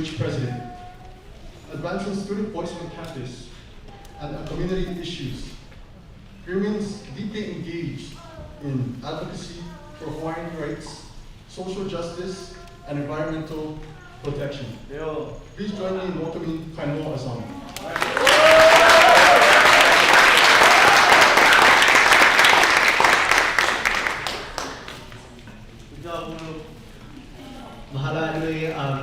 Sewage President, advancing student voice on campus and community issues. He remains deeply engaged in advocacy for Hawaiian rights, social justice, and environmental protection. Please join me in welcoming Kainoa Azama.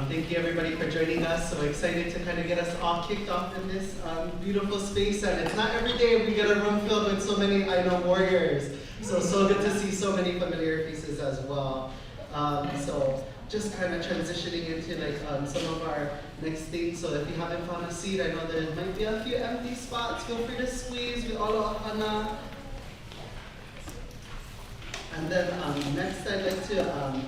Thank you everybody for joining us. So excited to kind of get us all kicked off in this beautiful space. And it's not every day we get a room filled with so many Āina warriors. So good to see so many familiar faces as well. So just kind of transitioning into like some of our next things. So if you haven't found a seat, I know there might be a few empty spots. Feel free to squeeze with Aloha. And then next I'd like to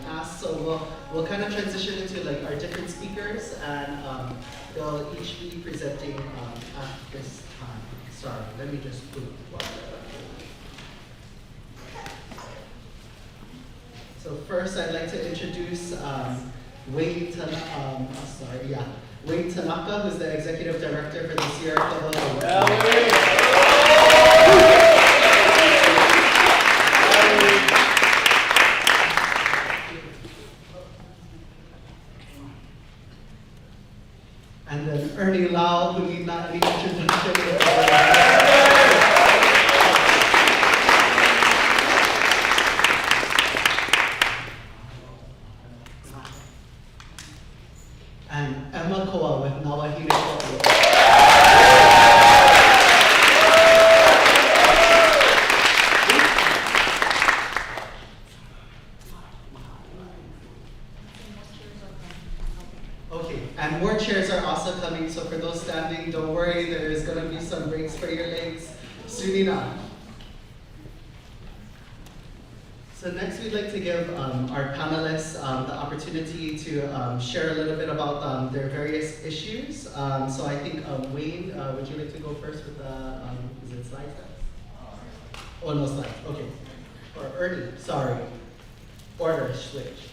ask, so we'll kind of transition into like our different speakers, and they'll each be presenting at this time. Sorry, let me just put water. So first I'd like to introduce Wayne Tanaka, who's the Executive Director for the Sierra Club of Hawaii. And then Ernie Lau, who need not any introduction. And Emma Koa with Āina. Okay, and more chairs are also coming, so for those standing, don't worry, there is going to be some breaks for your legs soon enough. So next we'd like to give our panelists the opportunity to share a little bit about their various issues. So I think Wayne, would you like to go first with the, is it slides? Oh, no slides, okay. Or Ernie, sorry, order switch.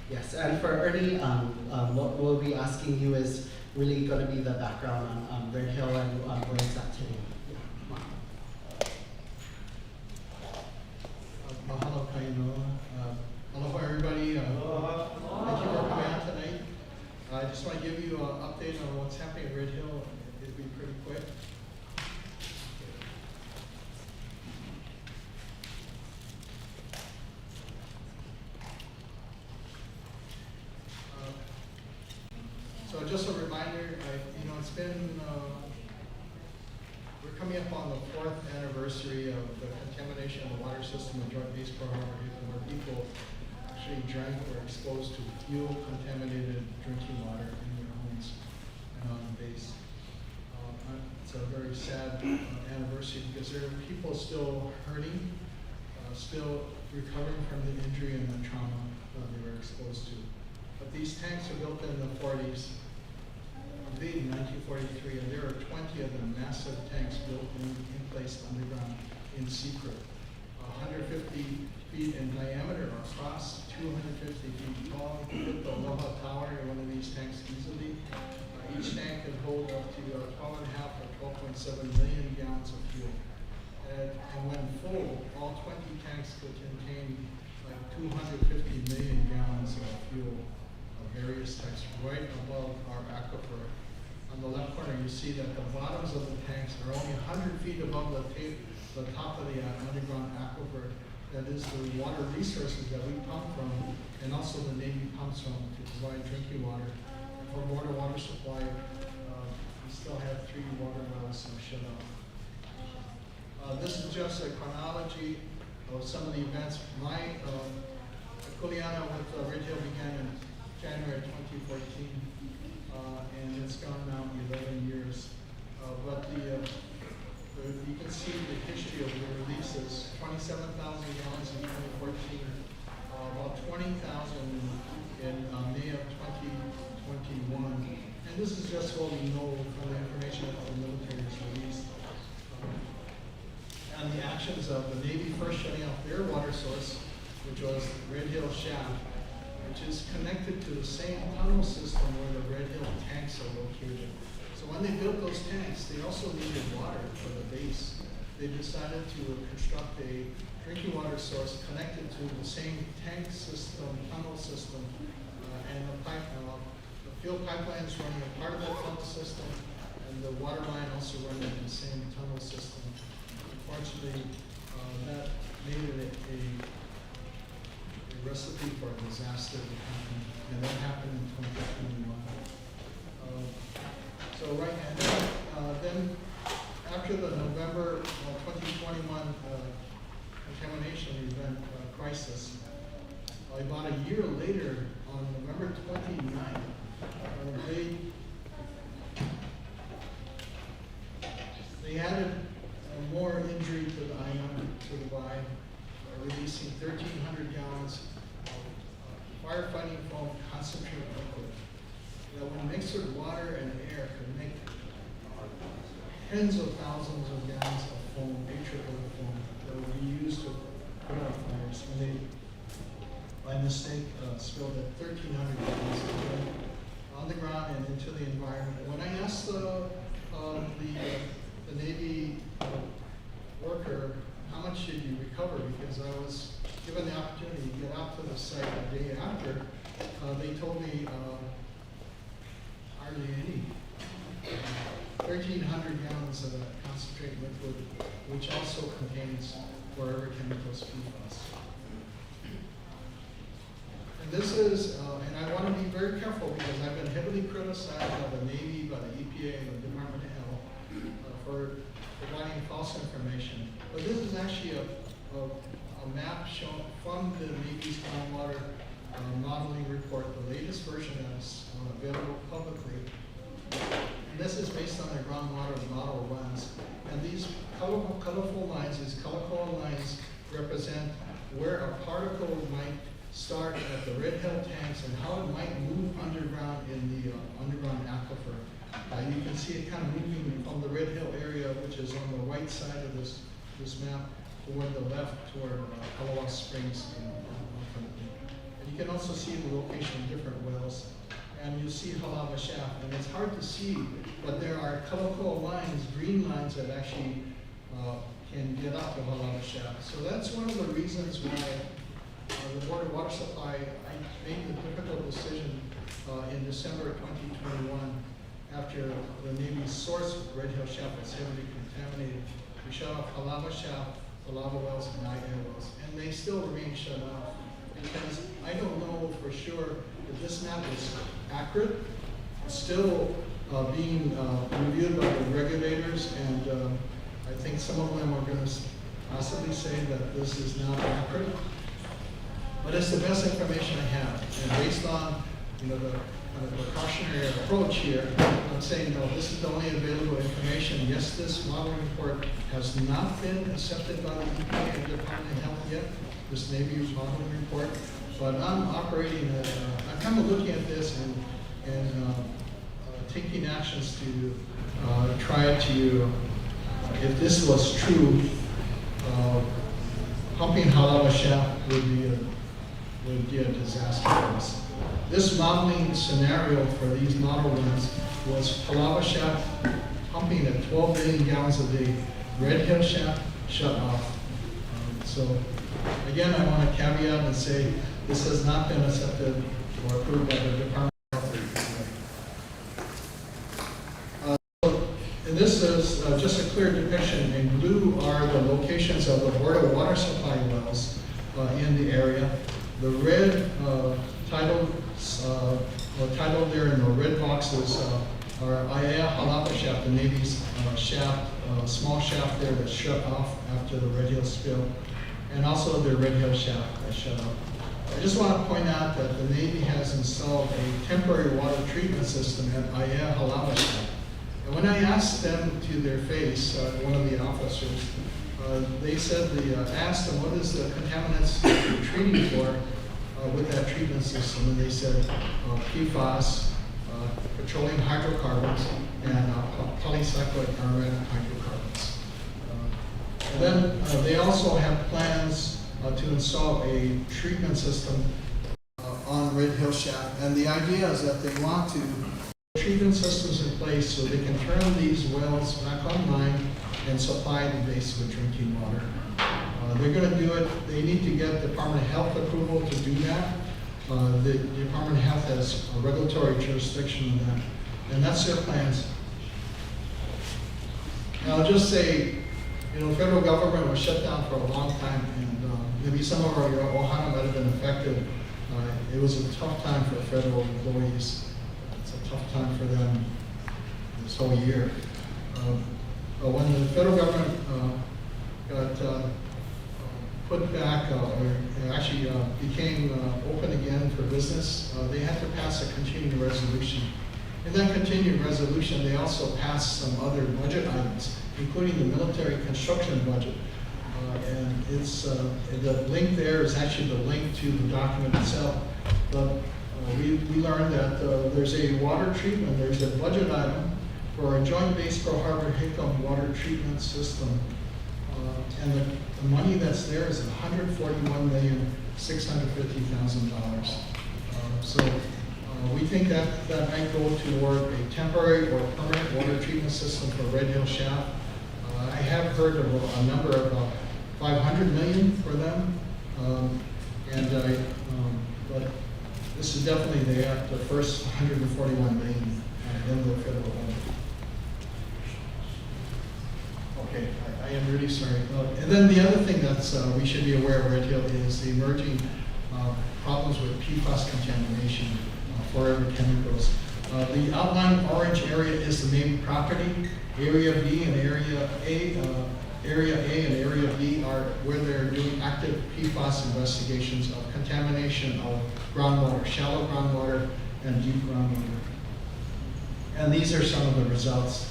Yes, and for Ernie, what we'll be asking you is really going to be the background on Red Hill and where it's at today. Yeah. Mahalo Kainoa. Aloha everybody. Thank you for coming out tonight. I just want to give you an update on what's happening at Red Hill. It'll be pretty quick. So just a reminder, it's been, we're coming up on the 4th anniversary of the contamination of the water system in Joint Base Pearl Harbor, where people actually drank or exposed to fuel-contaminated drinking water in their homes and on the base. It's a very sad anniversary because there are people still hurting, still recovering from the injury and the trauma that they were exposed to. But these tanks were built in the 40s. In 1943, and there are 20 of them, massive tanks built in place underground in secret. 150 feet in diameter across, 250 feet tall. You can put the Aloha Tower in one of these tanks easily. Each tank can hold up to 12.5 or 12.7 million gallons of fuel. And when full, all 20 tanks could contain like 250 million gallons of fuel of various types right above our aquifer. On the left corner, you see that the bottoms of the tanks are only 100 feet above the top of the underground aquifer. That is the water resources that we pump from, and also the Navy pumps from to provide drinking water. And for water supply, we still have 3 water wells shut off. This is just a chronology of some of the events. My kuleana with Red Hill began in January 2014. And it's gone now 11 years. But you can see the history of the releases. 27,000 gallons in 2014, about 20,000 in May of 2021. And this is just what we know from the information that the military has released. And the actions of the Navy first shutting off their water source, which was Red Hill Shaft, which is connected to the same tunnel system where the Red Hill tanks are located. So when they built those tanks, they also needed water for the base. They decided to construct a drinking water source connected to the same tank system, tunnel system, and the field pipeline is running a part of that tunnel system, and the water line also running in the same tunnel system. Unfortunately, that made it a recipe for a disaster to happen, and that happened in 2021. So right, and then after the November 2021 contamination event crisis, about a year later, on November 29th, they added more injury to the Āina, to the Vai, releasing 1,300 gallons of firefighting foam concentrate liquid that when mixed with water and air could make tens of thousands of gallons of foam, atrial foam, that would be used to put out fires. When they, by mistake, spilled at 1,300 gallons of oil on the ground and into the environment. When I asked the Navy worker, how much did you recover? Because I was given the opportunity to get out to the site the day after, they told me hardly any. 1,300 gallons of that concentrate liquid, which also contains forever chemicals PFAS. And this is, and I want to be very careful because I've been heavily criticized by the Navy, by the EPA, and the Department of Health for providing false information. But this is actually a map shown from the Navy's groundwater modeling report, the latest version that is available publicly. And this is based on their groundwater model runs. And these colorful lines, these color-coded lines represent where a particle might start at the Red Hill tanks and how it might move underground in the underground aquifer. You can see it kind of moving from the Red Hill area, which is on the right side of this map, toward the left, toward Aloha Springs. And you can also see the location of different wells. And you see Halawa Shaft, and it's hard to see, but there are colorful lines, green lines that actually can get up to Halawa Shaft. So that's one of the reasons why the Board of Water Supply, I made the difficult decision in December 2021, after the Navy's source Red Hill Shaft was heavily contaminated, we shut off Halawa Shaft, the lava wells, and Āina wells, and they still remain shut off because I don't know for sure if this map is accurate. It's still being reviewed by the regulators, and I think some of them are going to possibly say that this is not accurate. But it's the best information I have, and based on the precautionary approach here, I'm saying no, this is the only available information. Yes, this modeling report has not been accepted by the EPA and Department of Health yet. This Navy's modeling report. But I'm operating, I'm kind of looking at this and taking actions to try to, if this was true, pumping Halawa Shaft would be a disaster for us. This modeling scenario for these model runs was Halawa Shaft pumping at 12 billion gallons a day, Red Hill Shaft shut off. So again, I want to caveat and say, this has not been accepted or approved by the Department of Health. And this is just a clear depiction. In blue are the locations of the Board of Water Supply wells in the area. The red titled there in the red boxes are Āina Halawa Shaft, the Navy's shaft, small shaft there that shut off after the Red Hill spill, and also the Red Hill Shaft that shut off. I just want to point out that the Navy has installed a temporary water treatment system at Āina Halawa Shaft. And when I asked them to their face, one of the officers, they said, asked them what is the contaminants you're treating for, with that treatment system, and they said PFAS, petroleum hydrocarbons, and polycyclic aromatic hydrocarbons. And then they also have plans to install a treatment system on Red Hill Shaft, and the idea is that they want to put treatment systems in place so they can turn these wells back online and supply the base with drinking water. They're going to do it. They need to get Department of Health approval to do that. The Department of Health has a regulatory jurisdiction on that, and that's their plans. And I'll just say, you know, federal government was shut down for a long time, and maybe some of our ohana might have been affected. It was a tough time for federal employees. It's a tough time for them this whole year. But when the federal government got put back, or actually became open again for business, they had to pass a continuing resolution. In that continuing resolution, they also passed some other budget items, including the military construction budget. And it's the link there is actually the link to the document itself. But we learned that there's a water treatment, there's a budget item for a joint base Pearl Harbor Hickam water treatment system. And the money that's there is $141,650,000. So we think that might go toward a temporary or permanent water treatment system for Red Hill Shaft. I have heard of a number of $500 million for them, but this is definitely the first $141 million in the federal budget. Okay, I am really sorry. And then the other thing that we should be aware of Red Hill is the emerging problems with PFAS contamination, forever chemicals. The outlined orange area is the main property. Area B and Area A and Area B are where they're doing active PFAS investigations of contamination of groundwater, shallow groundwater and deep groundwater. And these are some of the results.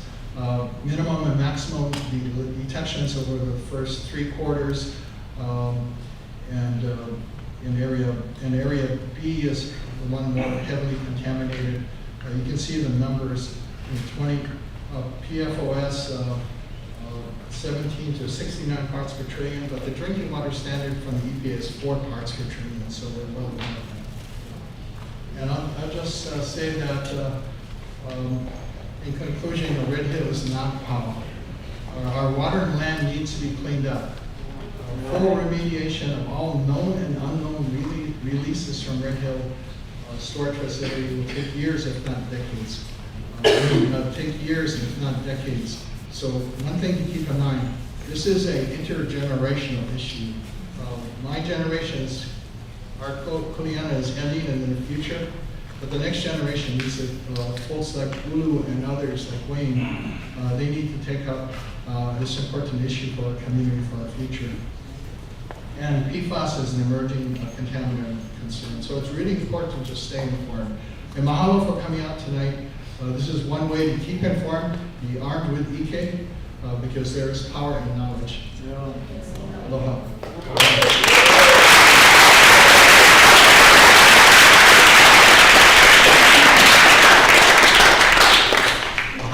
Minimum and maximum detections over the first 3 quarters, and in area B is the one more heavily contaminated. You can see the numbers in 20 PFOS 17 to 69 parts per trillion, but the drinking water standard from the EPA is 4 parts per trillion, so we're well above that. And I'll just say that. In conclusion, the Red Hill is not power. Our water and land needs to be cleaned up. Full remediation of all known and unknown releases from Red Hill storage facility will take years, if not decades. Take years, if not decades. So one thing to keep in mind, this is an intergenerational issue. My generation's, our kuleana is ending in the future. But the next generation needs to, folks like Ulu and others like Wayne, they need to take up this important issue for our community, for our future. And PFAS is an emerging contaminant concern. So it's really important to stay informed. And mahalo for coming out tonight. This is one way to keep informed, be armed with EK, because there is power in knowledge. Aloha.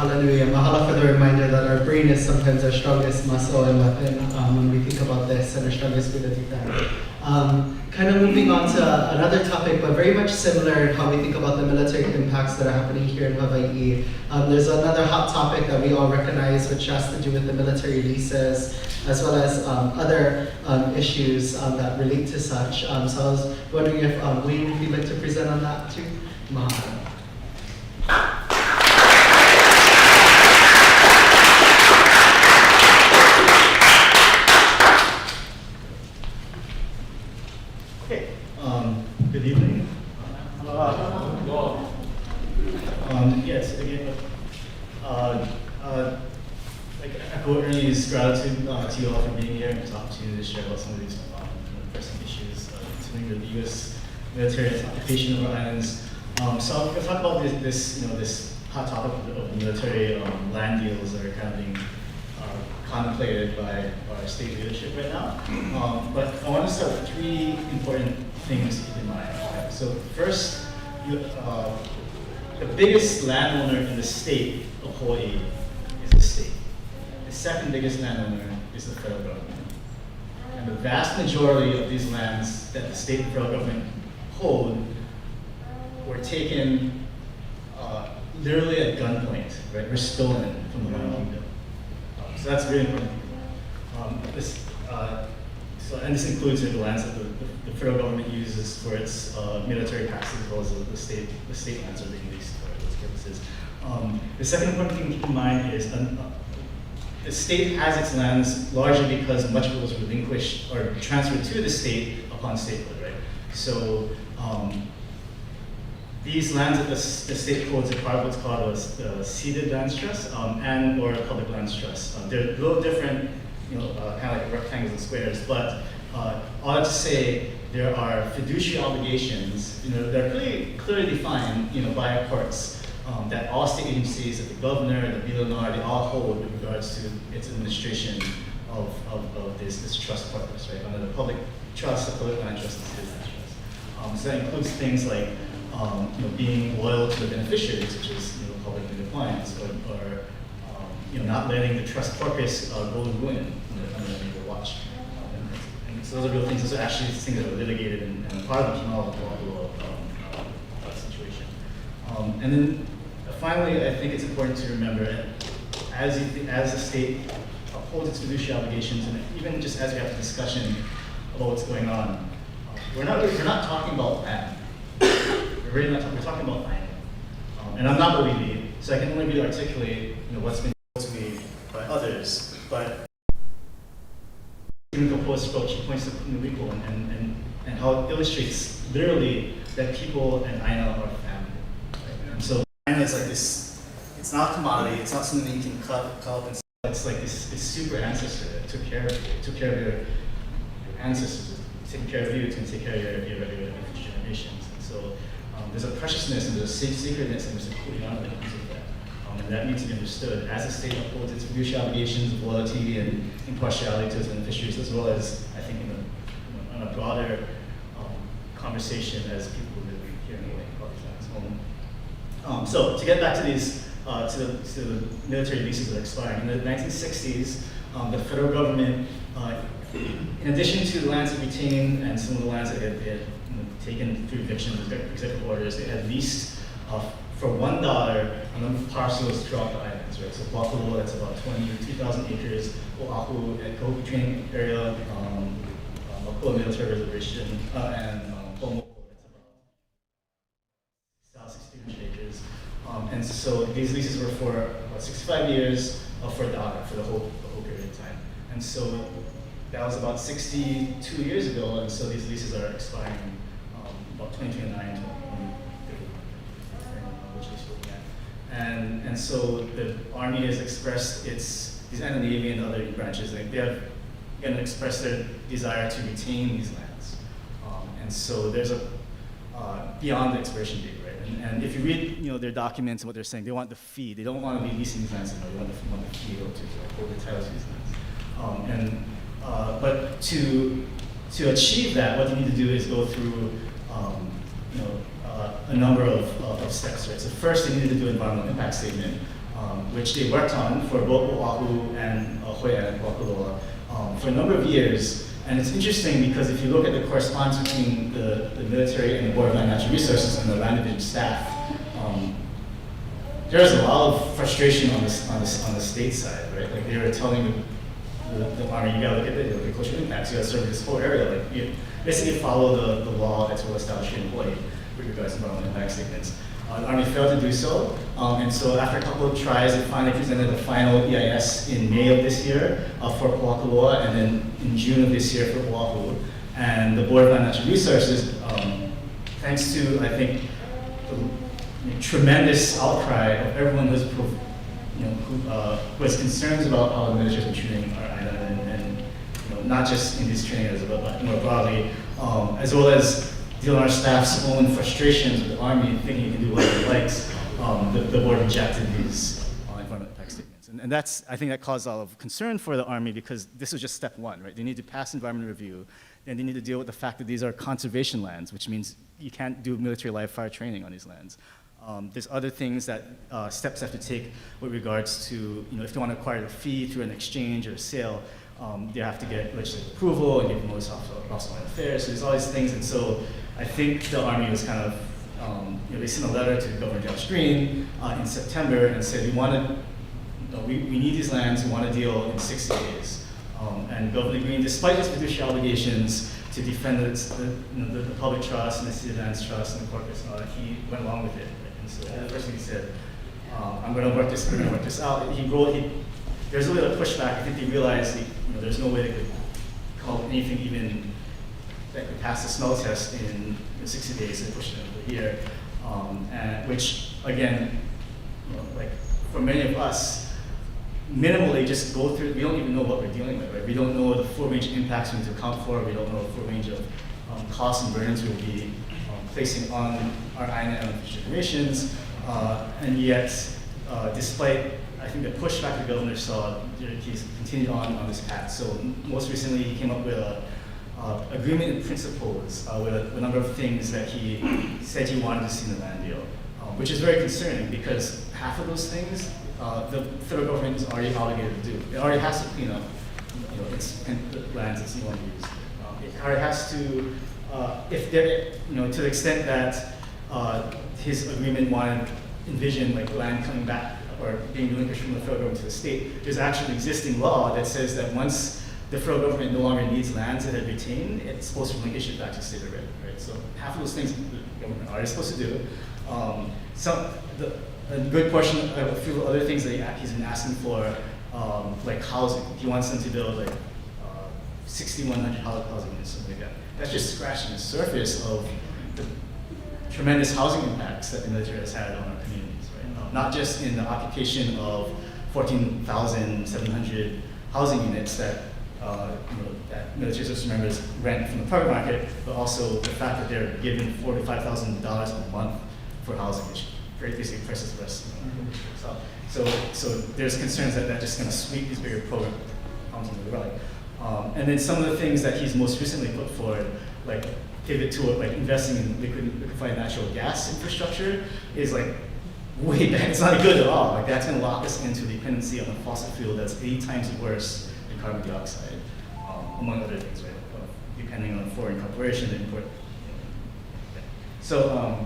Hallelujah. Mahalo for the reminder that our brain is sometimes our strongest muscle and weapon when we think about this, and our strongest ability there. Kind of moving on to another topic, but very much similar in how we think about the military impacts that are happening here in Hawaii. There's another hot topic that we all recognize, which has to do with the military leases, as well as other issues that relate to such. So I was wondering if Wayne, if you'd like to present on that too. Mahalo. Good evening. Yes, again, echo Ernie's gratitude to you all for being here and to opportunity to share about some of these pressing issues concerning the U.S. military occupation of our islands. So I'm going to talk about this hot topic of military land deals that are kind of being contemplated by our state leadership right now. But I want to start with 3 important things to keep in mind. Right? So first, the biggest landowner in the state of Hawaii is the state. The second biggest landowner is the federal government. And the vast majority of these lands that the state and federal government hold were taken literally at gunpoint, right? Were stolen from the Hawaiian Kingdom. So that's very important. And this includes the lands that the federal government uses for its military packs, as well as the state lands are being leased for those purposes. The second important thing to keep in mind is the state has its lands largely because much of it was relinquished or transferred to the state upon statehood, right? So these lands that the state holds are part of what's called the ceded lands trust and or public lands trust. They're a little different, kind of like rectangles and squares, but all that to say, there are fiduciary obligations, that are pretty clearly defined, by our courts. That all state agencies, that the governor, the BLNR, they all hold with regards to its administration of this trust corpus, right? Under the public trust, the public land trust, and the citizen trust. So that includes things like, being loyal to the beneficiaries, which is, public compliance, or not letting the trust corpus go in ruin under your watch. And so those are real things. Those are actually things that are litigated and part of the penal law situation. And then finally, I think it's important to remember that as the state upholds its fiduciary obligations, and even just as we have a discussion about what's going on, we're not talking about land. We're really not talking. We're talking about ʻāina. And I'm not the lead, so I can only really articulate what's been told to me by others. But in the post approach, he points to Nuiko and how it illustrates literally that people and ʻāina are family. Right? And so ʻāina is like this. It's not a commodity. It's not something you can cut up and. It's like this super ancestor that took care of you, took care of your ancestors, taking care of you, to take care of your future generations. And so there's a preciousness and there's a sacredness and there's a kuleana that comes with that. And that needs to be understood as the state upholds its fiduciary obligations of loyalty and impartiality to its beneficiaries, as well as, I think, in a broader conversation as people who live here in Hawaii about these lands home. So to get back to these, to the military leases that are expiring, in the 1960s, the federal government, in addition to the lands it retained and some of the lands that they had taken through evictions, executive orders, they had leased for $1 a number of parcels throughout the islands, right? So Waikoloa, that's about 22,000 acres, Oahu at Kapūkakī training area, Moku military reservation, and Moku, that's about 6,300 acres. And so these leases were for about 65 years for the whole period of time. And so that was about 62 years ago, and so these leases are expiring about 2029, 2030, which we're looking at. And so the Army has expressed these and the Navy and other branches, they have again expressed their desire to retain these lands. And so there's a beyond the expiration date, right? And if you read their documents and what they're saying, they want the fee. They don't want to be leasing these lands anymore. They want the fee to hold the titles to these lands. But to achieve that, what you need to do is go through a number of steps, right? So first, they needed to do an environmental impact statement, which they worked on for both Oahu and Hawaiʻi and Waikoloa for a number of years. And it's interesting because if you look at the correspondence between the military and the Board of Land Natural Resources and the Land Division staff, there's a lot of frustration on the state side, right? Like they were telling the Army, you gotta look at the cultural impacts, you gotta serve this whole area. Like you basically follow the law that's well established in Hawaii with regards to environmental impact statements. The Army failed to do so, and so after a couple of tries, they finally presented the final EIS in May of this year for Waikoloa, and then in June of this year for Oahu. And the Board of Land Natural Resources, thanks to, I think, the tremendous outcry of everyone who has concerns about how the military has been treating our ʻāina, and not just in these training areas, but more broadly, as well as dealing with our staff's own frustrations with the Army, thinking it can do whatever it likes, the board rejected these environmental impact statements. And I think that caused a lot of concern for the Army because this was just step one, right? They need to pass environmental review. then they need to deal with the fact that these are conservation lands, which means you can't do military live fire training on these lands. There's other things that steps have to take with regards to, if they want to acquire a fee through an exchange or a sale, they have to get legislative approval and give notice off Foreign Affairs. So there's all these things, and so I think the Army was kind of, they sent a letter to Governor Josh Green in September and said, we need these lands, we want a deal in 60 days. And Governor Green, despite his fiduciary obligations to defend the public trust and the city lands trust and the corporates and all that, he went along with it. And so the first thing he said, I'm going to work this out. There's a little pushback. I think they realized there's no way they could call anything even that could pass the smell test in 60 days and push it over here. And which, again, like for many of us, minimally just go through, we don't even know what we're dealing with, right? We don't know the full range of impacts we need to account for. We don't know the full range of costs and burdens we'll be placing on our ʻāina and future generations. And yet, despite, I think, the pushback the governor saw, he's continued on this path. So most recently, he came up with an agreement in principles with a number of things that he said he wanted to see in the land deal, which is very concerning because half of those things the federal government is already obligated to do. It already has to clean up, its lands it's no longer used. It already has to, if there, to the extent that his agreement envisioned like land coming back or being relinquished from the federal government to the state. There's actually an existing law that says that once the federal government no longer needs lands that it retained, it's supposed to relinquish it back to the state already, right? So half of those things the government are supposed to do. A good portion of a few other things that he's been asking for, like housing. He wants them to build like 6,100 housing units, something like that. That's just scratching the surface of the tremendous housing impacts that the military has had on our communities, right? Not just in the occupation of 14,700 housing units that that military service members rent from the private market, but also the fact that they're given $4,000 to $5,000 a month for housing, which basically prices the rest. So there's concerns that that's just going to sweep these bigger programs under the rug. And then some of the things that he's most recently put forward, like pivot to like investing in liquefied natural gas infrastructure, is like way bad. It's not good at all. Like that's going to lock us into dependency on a fossil fuel that's 8 times worse than carbon dioxide, among other things, right? Depending on a foreign corporation that import. So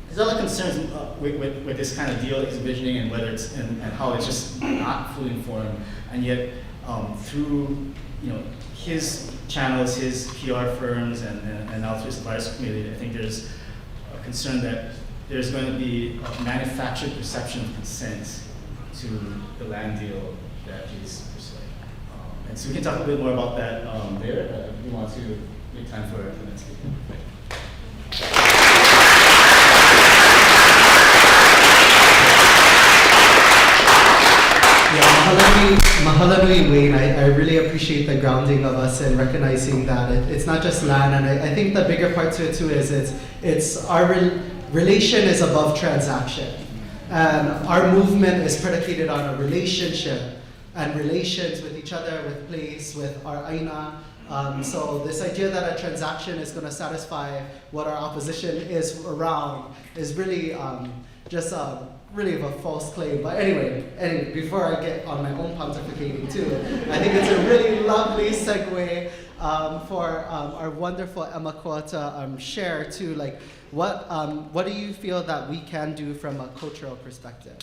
there's other concerns with this kind of deal that he's envisioning, and whether it's and how it's just not fully informed, and yet through his channels, his PR firms, and now through his advisory committee, I think there's a concern that there's going to be a manufactured perception of consent to the land deal that he's pursuing. And so we can talk a bit more about that later. We want to make time for the next speaker. Mahalo nui, Wayne. I really appreciate the grounding of us and recognizing that it's not just land, and I think the bigger part to it too is it's our relation is above transaction, and our movement is predicated on a relationship and relations with each other, with place, with our ʻāina. So this idea that a transaction is going to satisfy what our opposition is around is really just really of a false claim. But anyway, before I get on my own pontificating too, I think it's a really lovely segue for our wonderful Emma Koa to share too, like what do you feel that we can do from a cultural perspective?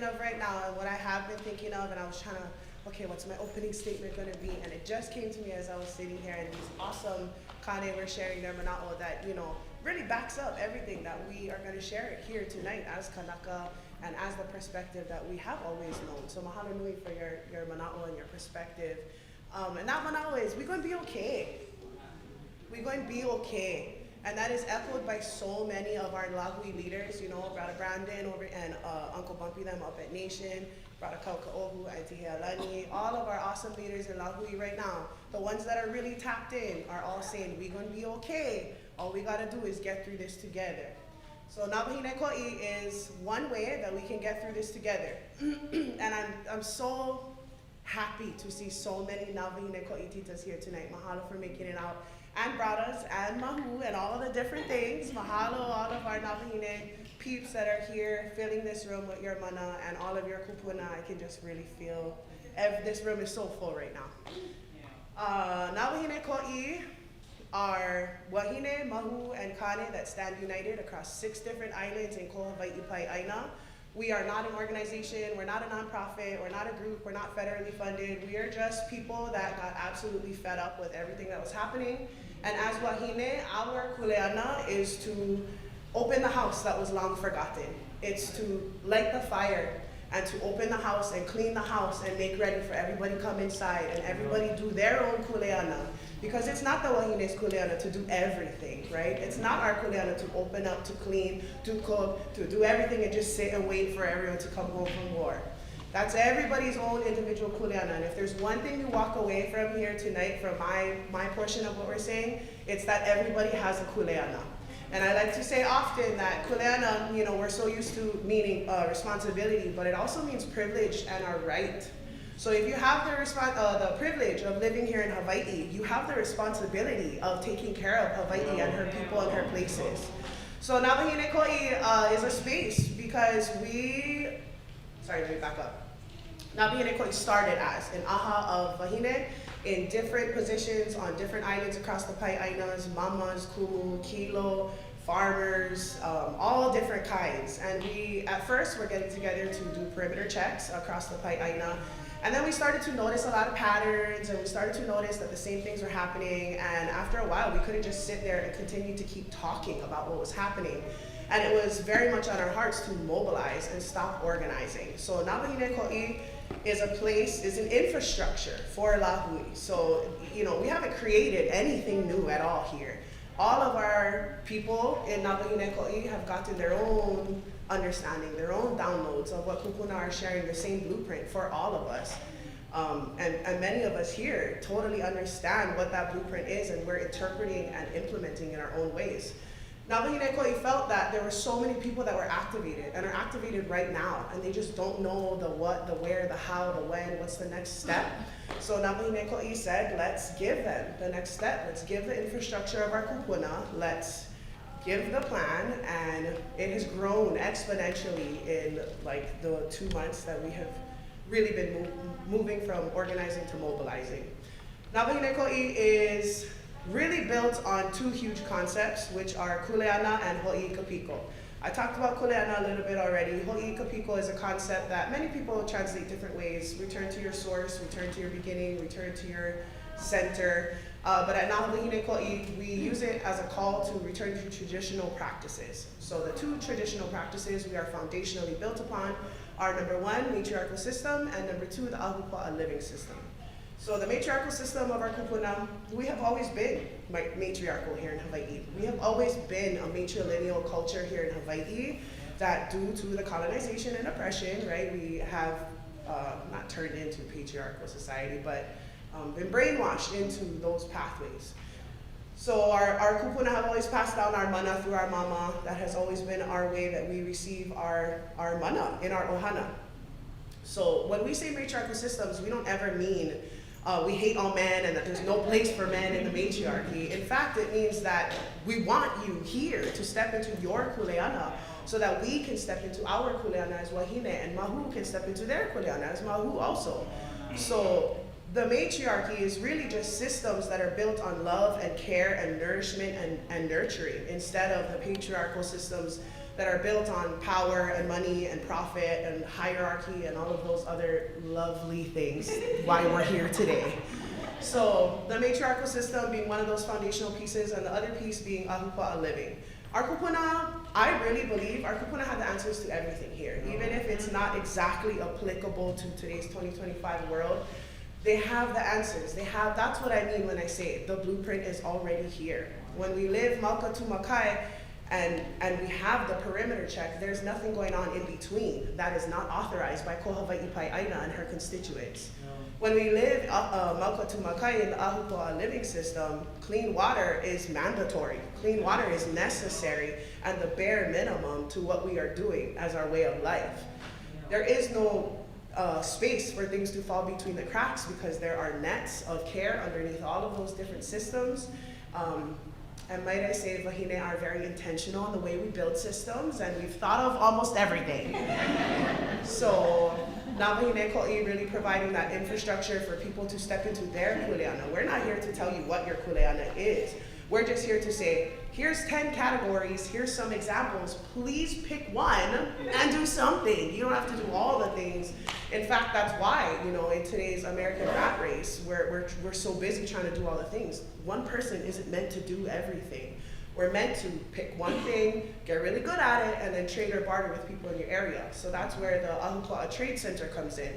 thinking of right now and what I have been thinking of, and I was trying to, okay, what's my opening statement going to be? And it just came to me as I was sitting here, and these awesome Kane were sharing their mana'o that, you know, really backs up everything that we are going to share here tonight as Tanaka and as the perspective that we have always known. So mahalo nui for your mana'o and your perspective. And that mana'o is, we're going to be okay. We're going to be okay. And that is echoed by so many of our Lahui leaders, you know, Brother Brandon over and Uncle Bumpy them up at Nation, Brother Kauka'ohu, Auntie Healani, all of our awesome leaders in Lahui right now, the ones that are really tapped in are all saying, we're going to be okay. All we got to do is get through this together. So Nabahine Ko'i is one way that we can get through this together. And I'm so happy to see so many Nabahine Ko'i titas here tonight. Mahalo for making it out. And bradas, and mahu, and all of the different things. Mahalo, all of our Nabahine peeps that are here, filling this room with your mana, and all of your kupuna. I can just really feel, this room is so full right now. Nabahine Ko'i are wahine, mahu, and kane that stand united across 6 different islands in Ko Hawaiʻi Pai Āina. We are not an organization, we're not a nonprofit, we're not a group, we're not federally funded. We are just people that got absolutely fed up with everything that was happening. And as wahine, our kuleana is to open the house that was long forgotten. It's to light the fire and to open the house and clean the house and make ready for everybody come inside and everybody do their own kuleana. Because it's not the wahine's kuleana to do everything, right? It's not our kuleana to open up, to clean, to cook, to do everything and just sit and wait for everyone to come home from war. That's everybody's own individual kuleana. And if there's one thing you walk away from here tonight, from my portion of what we're saying, it's that everybody has a kuleana. And I like to say often that kuleana, you know, we're so used to meaning responsibility, but it also means privilege and our right. So if you have the privilege of living here in Hawaiʻi, you have the responsibility of taking care of Hawaiʻi and her people and her places. So Nabahine Ko'i is a space because let me back up. Nabahine Ko'i started as an aha of wahine in different positions on different islands across the Pai Āinas, mamas, kumu, kilo, farmers, all different kinds. And we, at first, were getting together to do perimeter checks across the Pai Āina. And then we started to notice a lot of patterns, and we started to notice that the same things were happening. And after a while, we couldn't just sit there and continue to keep talking about what was happening. And it was very much on our hearts to mobilize and stop organizing. So Nabahine Ko'i is a place, is an infrastructure for Lahui. So, you know, we haven't created anything new at all here. All of our people in Nabahine Ko'i have gotten their own understanding, their own downloads of what kupuna are sharing, the same blueprint for all of us. And many of us here totally understand what that blueprint is, and we're interpreting and implementing in our own ways. Nabahine Ko'i felt that there were so many people that were activated and are activated right now, and they just don't know the what, the where, the how, the when, what's the next step. So Nabahine Ko'i said, let's give them the next step. Let's give the infrastructure of our kupuna. Let's give the plan, and it has grown exponentially in like the 2 months that we have really been moving from organizing to mobilizing. Nabahine Ko'i is really built on 2 huge concepts, which are kuleana and ho'i kapiko. I talked about kuleana a little bit already. Ho'i kapiko is a concept that many people translate different ways. Return to your source, return to your beginning, return to your center. But at Nabahine Ko'i, we use it as a call to return to traditional practices. So the 2 traditional practices we are foundationally built upon are number 1, matriarchal system, and number 2, the Ahupua living system. So the matriarchal system of our kupuna, we have always been matriarchal here in Hawaii. We have always been a matrilineal culture here in Hawaii that due to the colonization and oppression, right, we have not turned into patriarchal society, but been brainwashed into those pathways. So our kupuna have always passed down our mana through our mama. That has always been our way that we receive our mana in our ohana. So when we say matriarchal systems, we don't ever mean we hate all men and that there's no place for men in the matriarchy. In fact, it means that we want you here to step into your kuleana so that we can step into our kuleana as wahine, and mahu can step into their kuleana as mahu also. So the matriarchy is really just systems that are built on love and care and nourishment and nurturing, instead of the patriarchal systems that are built on power and money and profit and hierarchy and all of those other lovely things, why we're here today. So the matriarchal system being one of those foundational pieces, and the other piece being Ahupua living. Our kupuna, I really believe our kupuna have the answers to everything here. Even if it's not exactly applicable to today's 2025 world, they have the answers. That's what I mean when I say the blueprint is already here. When we live maka to makai and we have the perimeter check, there's nothing going on in between that is not authorized by Ko Hawaiʻi ʻāina and her constituents. When we live maka to makai in the Ahupua living system, clean water is mandatory. Clean water is necessary and the bare minimum to what we are doing as our way of life. There is no space for things to fall between the cracks because there are nets of care underneath all of those different systems. And might I say, Wahine are very intentional in the way we build systems, and we've thought of almost everything. So, na Wahine Ko'i really providing that infrastructure for people to step into their kuleana. We're not here to tell you what your kuleana is. We're just here to say, here's 10 categories, here's some examples, please pick one and do something. You don't have to do all the things. In fact, that's why, in today's American rat race, we're so busy trying to do all the things. One person isn't meant to do everything. We're meant to pick one thing, get really good at it, and then trade or barter with people in your area. So that's where the Ahupua Trade Center comes in.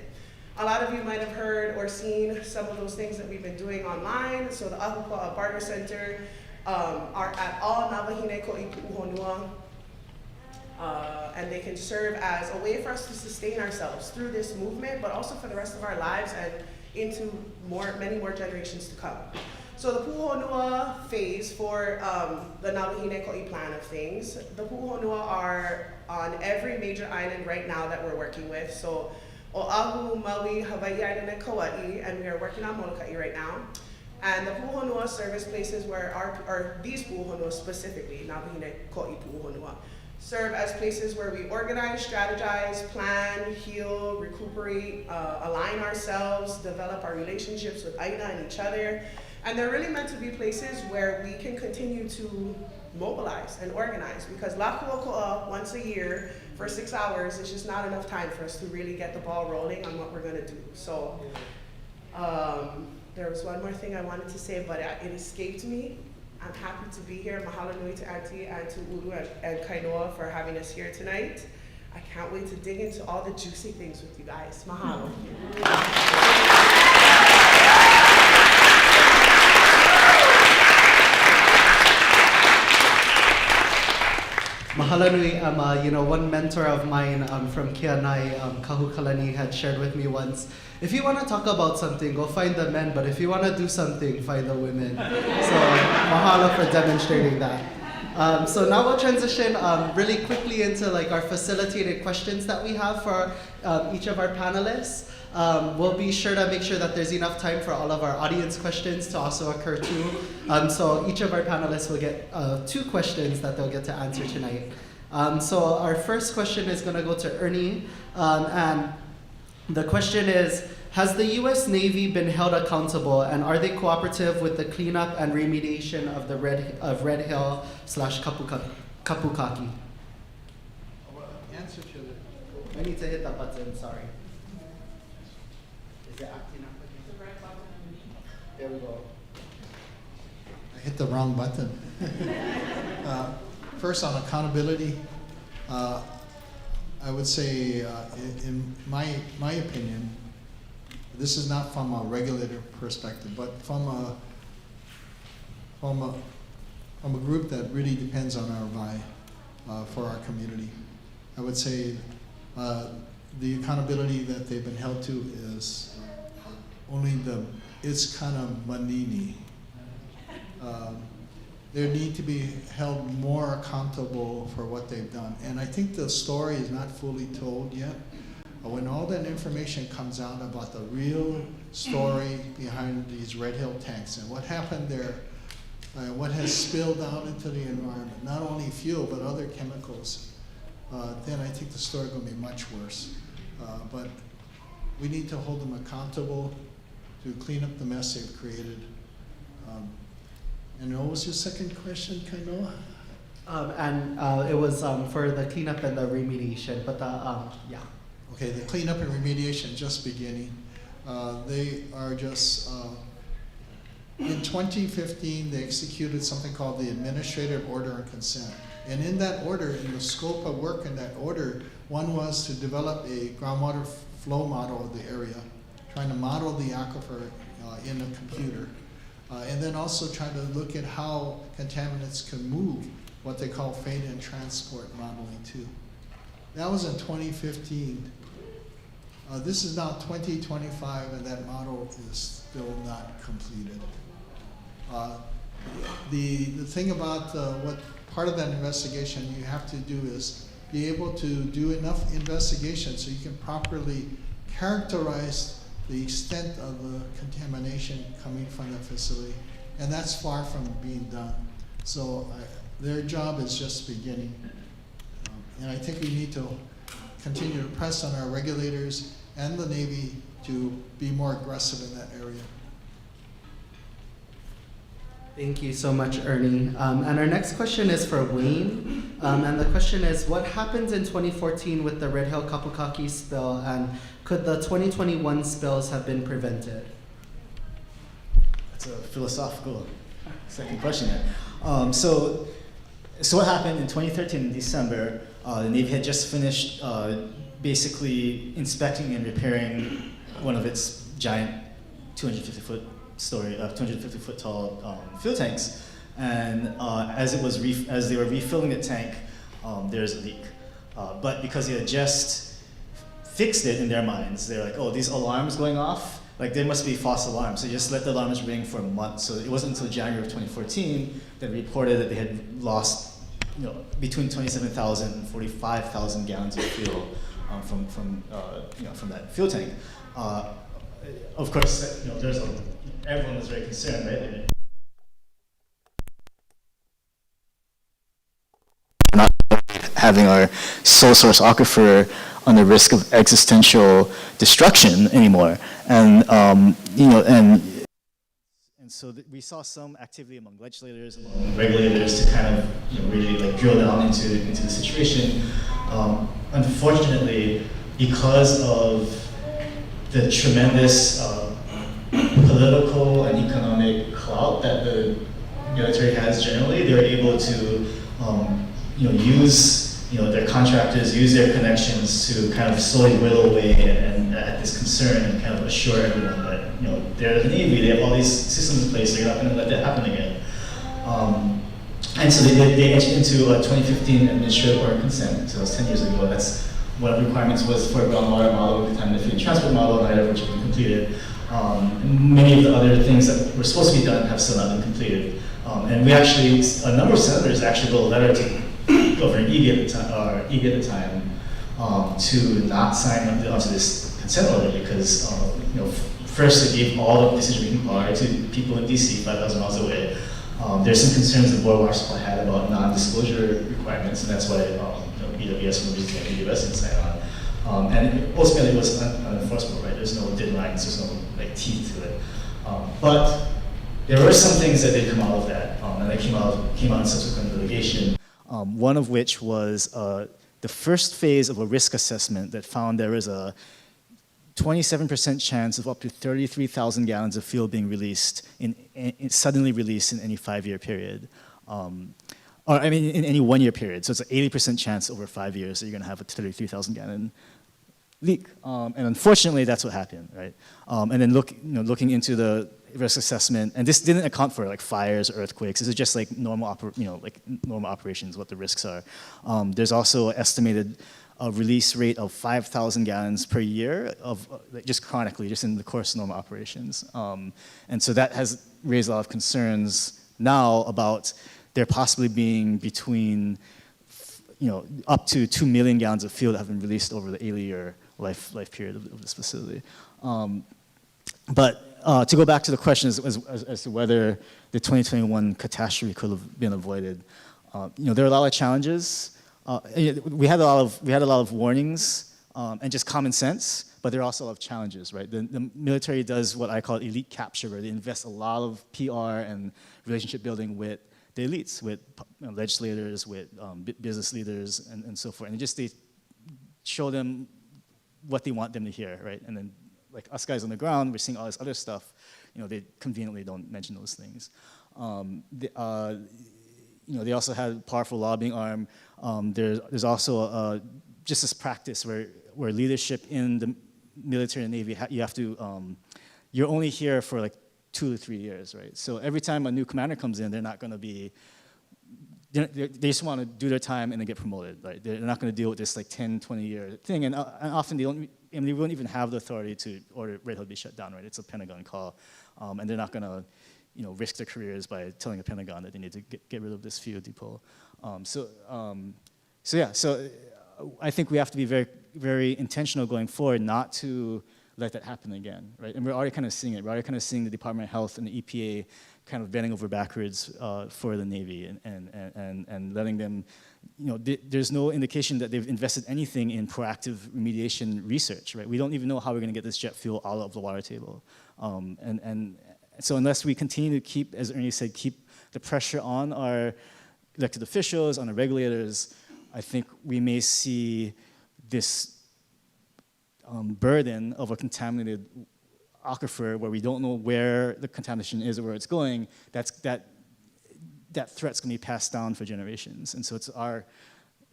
A lot of you might have heard or seen some of those things that we've been doing online. So the Ahupua Barter Center are at all Nawahine Ko'i Pu'uhonua, and they can serve as a way for us to sustain ourselves through this movement, but also for the rest of our lives and into many more generations to come. So the Pu'uhonua phase for the Nawahine Ko'i plan of things, the Pu'uhonua are on every major island right now that we're working with. So Oahu, Maui, Hawaii Island, and Kauai, and we are working on Molokaʻi right now. And the pu'uhonua service places where these pu'uhonua specifically, Nawahine Ko'i pu'uhonua, serve as places where we organize, strategize, plan, heal, recuperate, align ourselves, develop our relationships with ʻāina and each other. And they're really meant to be places where we can continue to mobilize and organize, because lakuoko'a once a year for 6 hours is just not enough time for us to really get the ball rolling on what we're gonna do. So there was one more thing I wanted to say, but it escaped me. I'm happy to be here. Mahalo nui to Auntie and to Ulu and Kainoa for having us here tonight. I can't wait to dig into all the juicy things with you guys. Mahalo. Mahalo nui, Emma. One mentor of mine from Kianai, Kahukalani, had shared with me once, if you want to talk about something, go find the men, but if you want to do something, find the women. So mahalo for demonstrating that. So now we'll transition really quickly into our facilitated questions that we have for each of our panelists. We'll be sure to make sure that there's enough time for all of our audience questions to also occur too. So each of our panelists will get 2 questions that they'll get to answer tonight. So our first question is going to go to Ernie, and the question is, has the U.S. Navy been held accountable, and are they cooperative with the cleanup and remediation of the Red Hill / Kapūkakī? Answer to the... I need to hit that button, sorry. Is it acting up again? The red button underneath. There we go. I hit the wrong button. First, on accountability, I would say, in my opinion, this is not from a regulator perspective, but from a group that really depends on our buy for our community. I would say the accountability that they've been held to is only it's kind of manini. They need to be held more accountable for what they've done. And I think the story is not fully told yet. When all that information comes out about the real story behind these Red Hill tanks and what happened there, what has spilled out into the environment, not only fuel but other chemicals, then I think the story is going to be much worse. But we need to hold them accountable to clean up the mess they've created. And what was your second question, Kainoa? It was for the cleanup and the remediation, but yeah. Okay, the cleanup and remediation just beginning. They are just, in 2015, they executed something called the Administrative Order on Consent. And in that order, in the scope of work in that order, one was to develop a groundwater flow model of the area, trying to model the aquifer in a computer. And then also trying to look at how contaminants can move, what they call fade and transport modeling too. That was in 2015. This is now 2025 and that model is still not completed. The thing about what part of that investigation you have to do is be able to do enough investigation so you can properly characterize the extent of the contamination coming from the facility. And that's far from being done. So their job is just beginning. And I think we need to continue to press on our regulators and the Navy to be more aggressive in that area. Thank you so much, Ernie. And our next question is for Wayne. And the question is, what happened in 2014 with the Red Hill Kapūkakī spill, and could the 2021 spills have been prevented? That's a philosophical second question here. So what happened in 2013 in December, the Navy had just finished basically inspecting and repairing one of its giant 250-foot tall fuel tanks, and as they were refilling the tank, there's a leak. But because they had just fixed it in their minds, they're like, oh, these alarms going off, like there must be false alarms. So they just let the alarms ring for a month. So it wasn't until January of 2014 that they reported that they had lost, between 27,000 and 45,000 gallons of fuel from that fuel tank. Of course, everyone was very concerned, right? Not having our sole source aquifer on the risk of existential destruction anymore, and so we saw some activity among legislators, among regulators, to kind of really drill down into the situation. Unfortunately, because of the tremendous political and economic clout that the military has generally, they're able to use their contractors, use their connections to kind of slowly whittle away and at this concern and kind of assure everyone that they're the Navy, they have all these systems in place, they're not going to let that happen again. And so they entered into a 2015 administrative order consent, so that was 10 years ago. That's one of the requirements was for a groundwater model, contaminated food transport model, neither of which have been completed. Many of the other things that were supposed to be done have still not been completed. And we actually, a number of senators actually wrote a letter to Governor Ige at the time, to not sign onto this consent order because first they gave all the decision-making power to people in DC, 5,000 miles away. There's some concerns the Board of Water Supply had about non-disclosure requirements, and that's why BWS and BWS didn't sign on. And ultimately it was unenforceable, right? There's no deadlines, there's no teeth to it. But there were some things that did come out of that, and they came out in subsequent litigation. One of which was the first phase of a risk assessment that found there was a 27% chance of up to 33,000 gallons of fuel being released, suddenly released in any 5-year period. In any 1-year period. So it's an 80% chance over 5 years that you're going to have a 33,000 gallon leak. And unfortunately, that's what happened, right? And then looking into the risk assessment, and this didn't account for fires or earthquakes. This is just normal operations, what the risks are. There's also an estimated release rate of 5,000 gallons per year of just chronically, just in the course of normal operations. And so that has raised a lot of concerns now about there possibly being between up to 2 million gallons of fuel that have been released over the 80-year life period of this facility. But to go back to the question as to whether the 2021 catastrophe could have been avoided, there are a lot of challenges. We had a lot of warnings and just common sense, but there are also a lot of challenges, right? The military does what I call elite capture, where they invest a lot of PR and relationship building with the elites, with legislators, with business leaders, and so forth. And they show them what they want them to hear, right? And then, like us guys on the ground, we're seeing all this other stuff. They conveniently don't mention those things. They also had a powerful lobbying arm. There's also just this practice where leadership in the military and Navy, you have to, you're only here for like 2 to 3 years, right? So every time a new commander comes in, they're not going to be, they just want to do their time and then get promoted, right? They're not going to deal with this like 10, 20-year thing, and often they won't even have the authority to order Red Hill to be shut down, right? It's a Pentagon call, and they're not going to, risk their careers by telling the Pentagon that they need to get rid of this FEO depot. So I think we have to be very, very intentional going forward not to let that happen again, right? And we're already kind of seeing it. We're already kind of seeing the Department of Health and the EPA kind of bending over backwards for the Navy and letting them, there's no indication that they've invested anything in proactive remediation research, right? We don't even know how we're going to get this jet fuel out of the water table. So unless we continue to keep, as Ernie said, keep the pressure on our elected officials, on the regulators, I think we may see this burden of a contaminated aquifer where we don't know where the contamination is or where it's going. That threat's going to be passed down for generations, and so it's our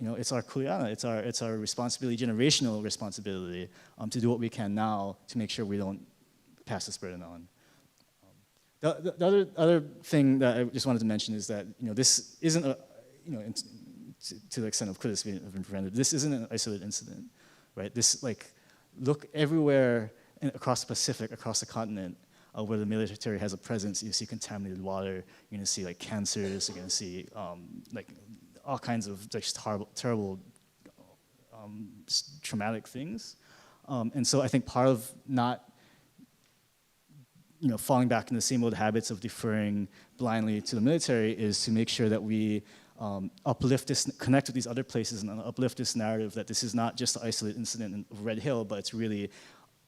kuleana, it's our responsibility, generational responsibility, to do what we can now to make sure we don't pass this burden on. The other thing that I just wanted to mention is that this isn't a to the extent of could this have been prevented, this isn't an isolated incident, right? This look everywhere across the Pacific, across the continent, where the military has a presence. You see contaminated water. You're going to see cancers. You're going to see all kinds of just terrible, traumatic things. And so I think part of not falling back into the same old habits of deferring blindly to the military is to make sure that we uplift this, connect with these other places and uplift this narrative that this is not just an isolated incident in Red Hill, but it's really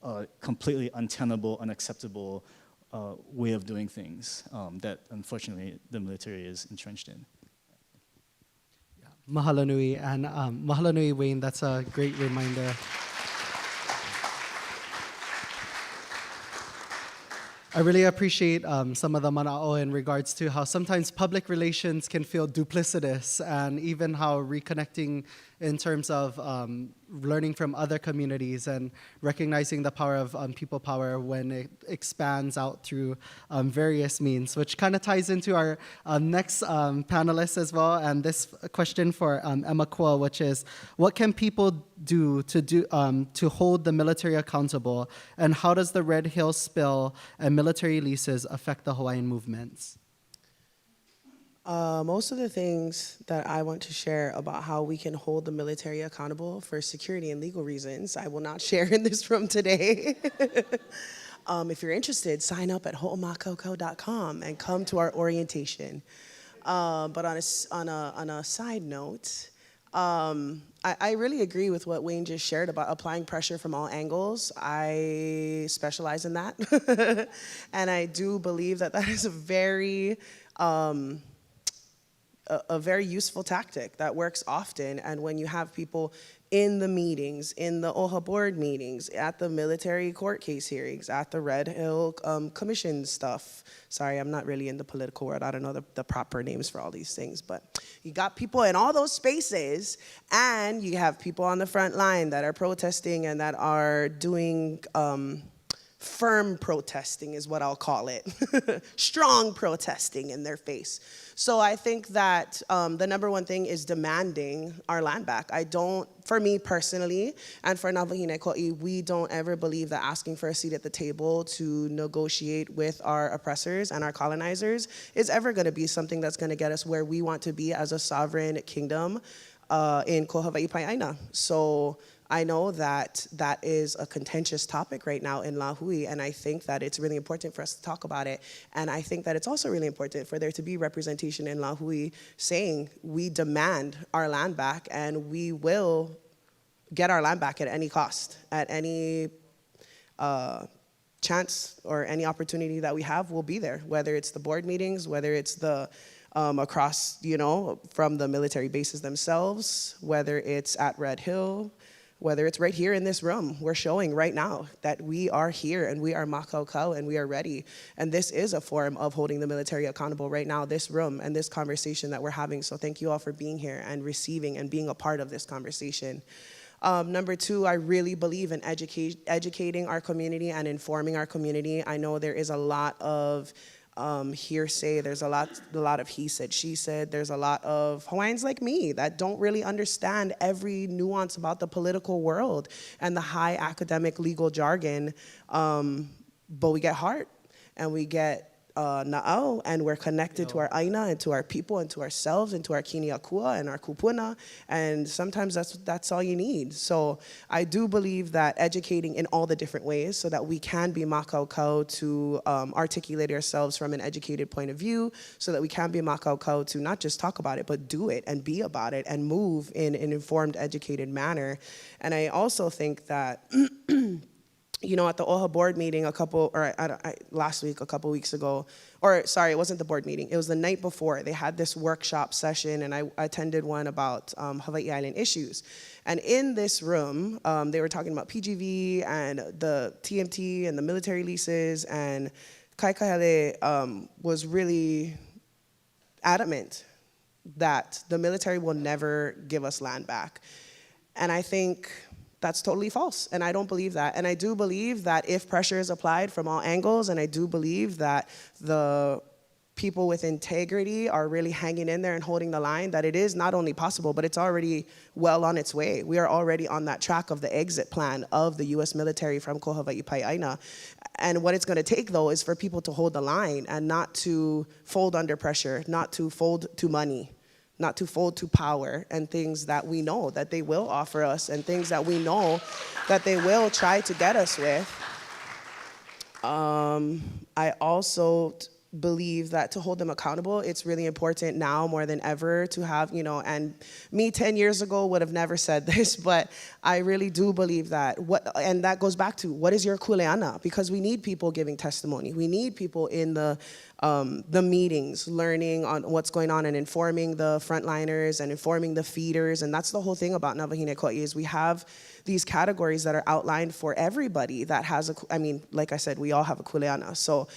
a completely untenable, unacceptable way of doing things that unfortunately the military is entrenched in. Yeah. Mahalo nui, and mahalo nui, Wayne, that's a great reminder. I really appreciate some of the mana'o in regards to how sometimes public relations can feel duplicitous, and even how reconnecting in terms of learning from other communities and recognizing the power of people power when it expands out through various means, which kind of ties into our next panelist as well. And this question for Emma Koa, which is, what can people do to hold the military accountable, and how does the Red Hill spill and military leases affect the Hawaiian movements? Most of the things that I want to share about how we can hold the military accountable for security and legal reasons, I will not share in this room today. If you're interested, sign up at ho'omakoko.com and come to our orientation. But on a side note, I really agree with what Wayne just shared about applying pressure from all angles. I specialize in that. And I do believe that that is a very useful tactic that works often. And when you have people in the meetings, in the OHA board meetings, at the military court case hearings, at the Red Hill Commission stuff. Sorry, I'm not really in the political world. I don't know the proper names for all these things. But you got people in all those spaces, and you have people on the front line that are protesting and that are doing firm protesting is what I'll call it. Strong protesting in their face. So I think that the number one thing is demanding our land back. For me personally, and for Navahine Ko'i, we don't ever believe that asking for a seat at the table to negotiate with our oppressors and our colonizers is ever going to be something that's going to get us where we want to be as a sovereign kingdom in Ko Hawaiʻi Āina. So I know that that is a contentious topic right now in Lahui, and I think that it's really important for us to talk about it. And I think that it's also really important for there to be representation in Lahui saying we demand our land back, and we will get our land back at any cost, at any chance or any opportunity that we have, we'll be there, whether it's the board meetings, whether it's the across, you know, from the military bases themselves, whether it's at Red Hill, whether it's right here in this room. We're showing right now that we are here and we are makau and we are ready. And this is a form of holding the military accountable right now, this room and this conversation that we're having. So thank you all for being here and receiving and being a part of this conversation. Number two, I really believe in educating our community and informing our community. I know there is a lot of hearsay, there's a lot of he said, she said, there's a lot of Hawaiians like me that don't really understand every nuance about the political world and the high academic legal jargon, but we get heart and we get na'au, and we're connected to our ʻāina and to our people and to ourselves and to our kiaʻi and our kupuna, and sometimes that's all you need. So I do believe that educating in all the different ways so that we can be makau to articulate ourselves from an educated point of view, so that we can be makau to not just talk about it, but do it and be about it and move in an informed, educated manner. And I also think that you know, at the OHA board meeting last week, a couple weeks ago, or sorry, it wasn't the board meeting, it was the night before, they had this workshop session and I attended one about Hawaiʻi Island issues. And in this room, they were talking about PGV and the TMT and the military leases, and Kaikahele was really adamant that the military will never give us land back. And I think that's totally false, and I don't believe that. And I do believe that if pressure is applied from all angles, and I do believe that the people with integrity are really hanging in there and holding the line, that it is not only possible, but it's already well on its way. We are already on that track of the exit plan of the U.S. military from Ko Hawaiʻi Pai Āina. And what it's gonna take, though, is for people to hold the line and not to fold under pressure, not to fold to money, not to fold to power and things that we know that they will offer us and things that we know that they will try to get us with. I also believe that to hold them accountable, it's really important now more than ever to have, you know, and me 10 years ago would have never said this, but I really do believe that, and that goes back to, what is your kuleana? Because we need people giving testimony. We need people in the meetings, learning on what's going on and informing the frontliners and informing the feeders. And that's the whole thing about Navahine Ko'i, is we have these categories that are outlined for everybody that has I mean, like I said, we all have a kuleana. So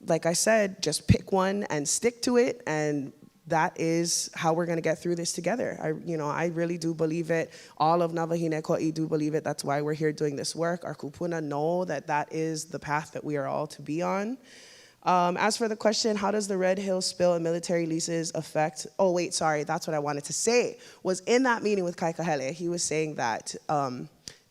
like I said, just pick one and stick to it, and that is how we're gonna get through this together. I really do believe it. All of Navahine Ko'i do believe it. That's why we're here doing this work. Our kupuna know that that is the path that we are all to be on. As for the question, how does the Red Hill spill and military leases affect, oh wait, sorry, that's what I wanted to say, was in that meeting with Kaikahele, he was saying that,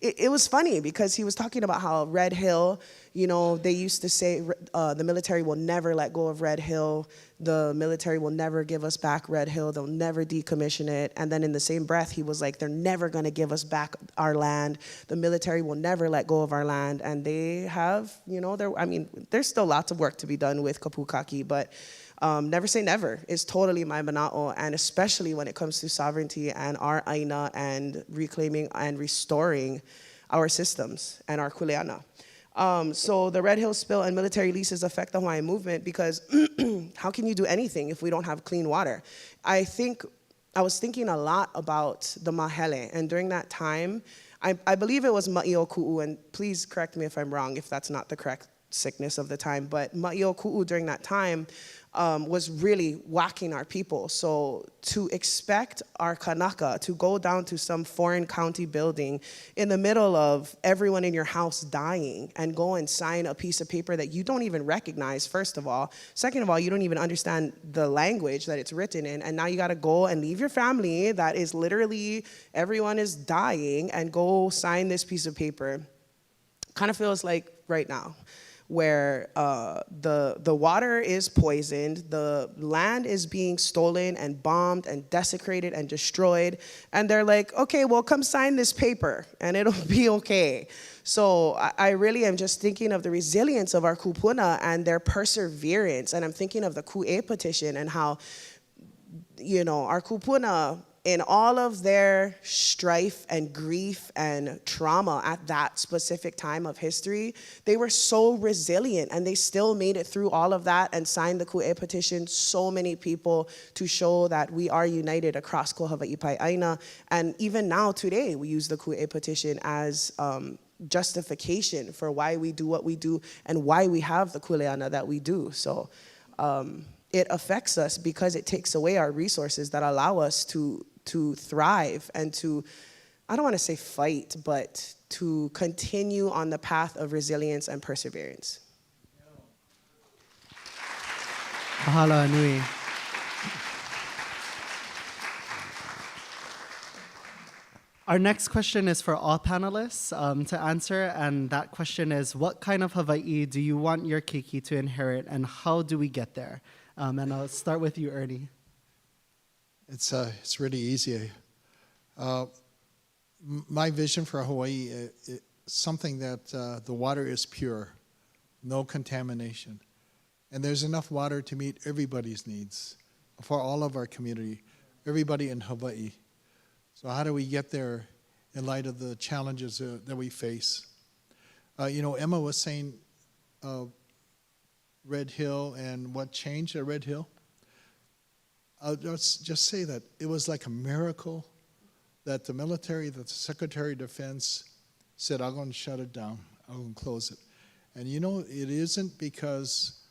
it was funny because he was talking about how Red Hill, you know, they used to say the military will never let go of Red Hill. The military will never give us back Red Hill. They'll never decommission it. And then in the same breath, he was like, they're never going to give us back our land. The military will never let go of our land. And they have, you know, there's still lots of work to be done with Kapūkakī, but never say never is totally my mana'o, and especially when it comes to sovereignty and our ʻāina and reclaiming and restoring our systems and our kuleana. So the Red Hill spill and military leases affect the Hawaiian movement because how can you do anything if we don't have clean water? I was thinking a lot about the mahele, and during that time, I believe it was maʻio ku'u, and please correct me if I'm wrong if that's not the correct sickness of the time, but maʻio ku'u during that time was really whacking our people. So to expect our Tanaka to go down to some foreign county building in the middle of everyone in your house dying and go and sign a piece of paper that you don't even recognize, first of all. Second of all, you don't even understand the language that it's written in. And now you got to go and leave your family that is literally, everyone is dying, and go sign this piece of paper. Kind of feels like right now, where the water is poisoned, the land is being stolen and bombed and desecrated and destroyed, and they're like, okay, well, come sign this paper and it'll be okay. So I really am just thinking of the resilience of our kupuna and their perseverance, and I'm thinking of the Ku'e petition and how, you know, our kupuna in all of their strife and grief and trauma at that specific time of history, they were so resilient, and they still made it through all of that and signed the ku'e petition. So many people to show that we are united across ko Hawaiʻi pai ʻāina. And even now today, we use the ku'e petition as justification for why we do what we do and why we have the kuleana that we do. So it affects us because it takes away our resources that allow us to thrive and to, I don't want to say fight, but to continue on the path of resilience and perseverance. Mahalo nui. Our next question is for all panelists to answer, and that question is, what kind of Hawaii do you want your keiki to inherit, and how do we get there? And I'll start with you, Ernie. It's really easy. My vision for Hawaii is something that the water is pure, no contamination, and there's enough water to meet everybody's needs for all of our community, everybody in Hawaii. So how do we get there in light of the challenges that we face? Emma was saying Red Hill and what changed at Red Hill. I'll just say that it was like a miracle that the military, that the Secretary of Defense said, I'm going to shut it down, I'm going to close it. And it isn't because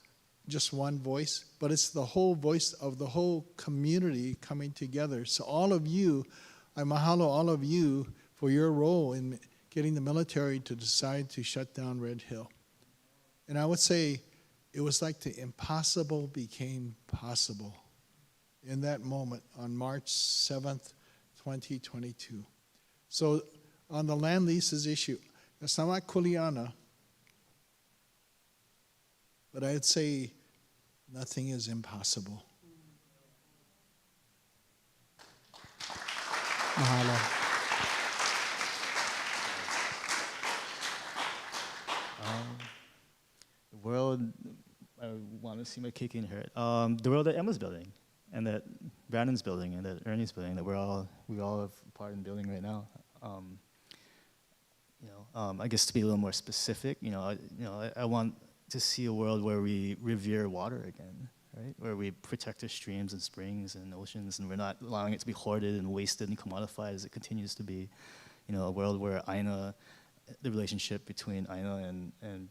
just one voice, but it's the whole voice of the whole community coming together. So all of you, I mahalo all of you for your role in getting the military to decide to shut down Red Hill. And I would say it was like the impossible became possible in that moment on March 7th, 2022. So on the land leases issue, it's not kuleana, but I'd say nothing is impossible. Mahalo. The world I want to see my keiki inherit. The world that Emma's building, and that Brandon's building, and that Ernie's building, that we all have part in building right now. I guess to be a little more specific, I want to see a world where we revere water again, right? Where we protect our streams and springs and oceans, and we're not allowing it to be hoarded and wasted and commodified as it continues to be. A world where ʻāina, the relationship between ʻāina and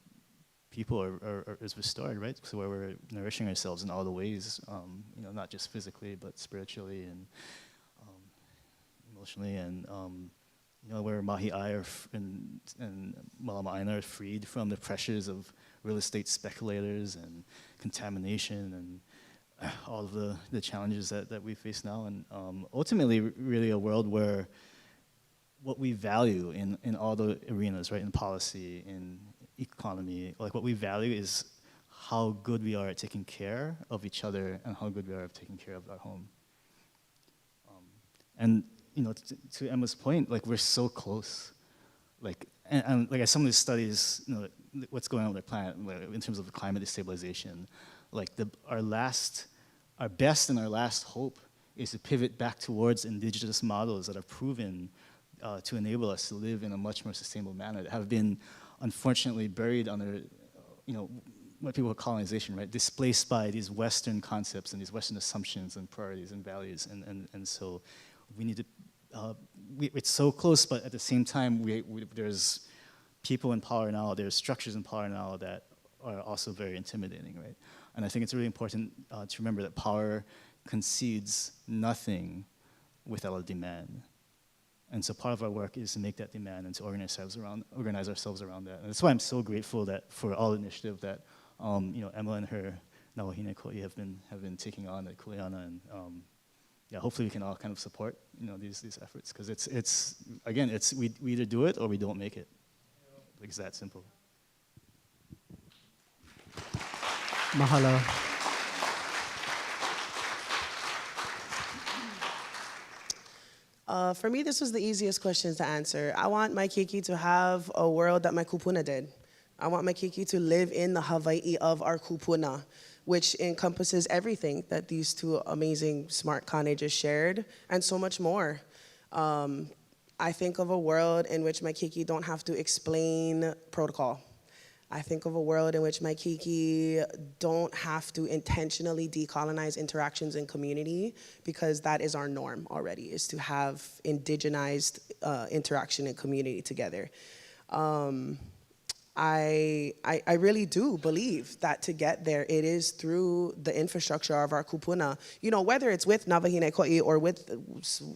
people is restored, right? So where we're nourishing ourselves in all the ways, not just physically, but spiritually and emotionally, and where mahiʻai and malama ʻāina are freed from the pressures of real estate speculators and contamination and all of the challenges that we face now, and ultimately really a world where what we value in all the arenas, right, in policy, in economy, like what we value is how good we are at taking care of each other and how good we are at taking care of our home. And to Emma's point, like we're so close, like and like some of these studies, what's going on with our planet in terms of the climate destabilization, like our best and our last hope is to pivot back towards indigenous models that are proven to enable us to live in a much more sustainable manner, that have been unfortunately buried under, what people call colonization, right? Displaced by these Western concepts and these Western assumptions and priorities and values, and so we need to. It's so close, but at the same time, there's people in power now, there's structures in power now that are also very intimidating, right? And I think it's really important to remember that power concedes nothing without a demand. And so part of our work is to make that demand and to organize ourselves around that. And that's why I'm so grateful that for all the initiative that Emma and her Nawahine Ko'i have been taking on at Kuleana, and hopefully we can all kind of support these efforts, because it's we either do it or we don't make it. Like, it's that simple. Mahalo. For me, this was the easiest question to answer. I want my keiki to have a world that my kupuna did. I want my keiki to live in the Hawaii of our kupuna. which encompasses everything that these two amazing smart Kane just shared, and so much more. I think of a world in which my keiki don't have to explain protocol. I think of a world in which my keiki don't have to intentionally decolonize interactions in community, because that is our norm already, is to have indigenized interaction and community together. I really do believe that to get there, it is through the infrastructure of our kupuna. You know, whether it's with Nāwahine Ko'i or with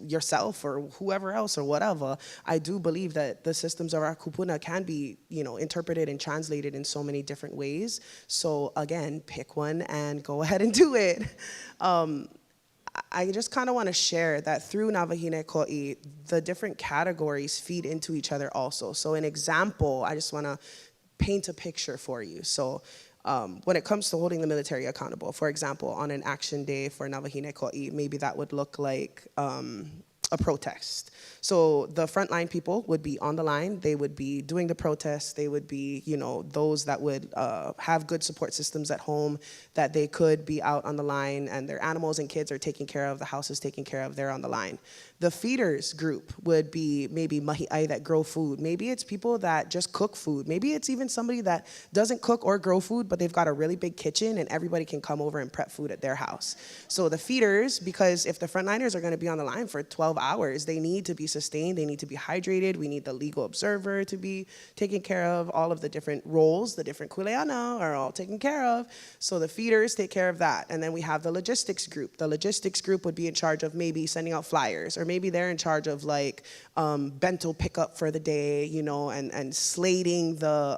yourself or whoever else or whatever, I do believe that the systems of our kupuna can be, you know, interpreted and translated in so many different ways. So again, pick one and go ahead and do it. I just kind of want to share that through Nāwahine Ko'i, the different categories feed into each other also. So an example, I just want to paint a picture for you. So when it comes to holding the military accountable, for example, on an action day for Nāwahine Ko'i, maybe that would look like a protest. So the frontline people would be on the line, they would be doing the protest, they would be, you know, those that would have good support systems at home, that they could be out on the line and their animals and kids are taken care of, the house is taken care of, they're on the line. The feeders group would be maybe mahi'ai that grow food. Maybe it's people that just cook food. Maybe it's even somebody that doesn't cook or grow food, but they've got a really big kitchen and everybody can come over and prep food at their house. So the feeders, because if the frontliners are gonna be on the line for 12 hours, they need to be sustained, they need to be hydrated, we need the legal observer to be taken care of, all of the different roles, the different kuleana are all taken care of. So the feeders take care of that. And then we have the logistics group. The logistics group would be in charge of maybe sending out flyers, or maybe they're in charge of like bento pickup for the day, you know, and slating the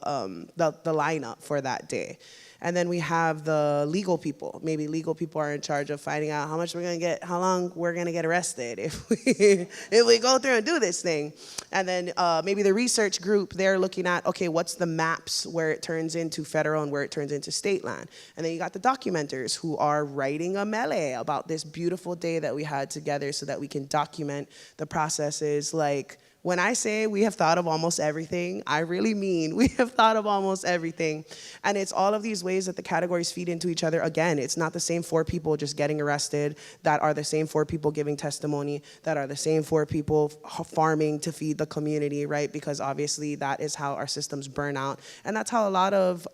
lineup for that day. And then we have the legal people. Maybe legal people are in charge of finding out how much we're gonna get, how long we're gonna get arrested if we go through and do this thing. And then maybe the research group, they're looking at, okay, what's the maps where it turns into federal and where it turns into state land. And then you got the documenters who are writing a mele about this beautiful day that we had together so that we can document the processes. Like, when I say we have thought of almost everything, I really mean we have thought of almost everything. And it's all of these ways that the categories feed into each other. Again, it's not the same 4 people just getting arrested that are the same 4 people giving testimony, that are the same 4 people farming to feed the community, right? Because obviously that is how our systems burn out. And that's how a lot of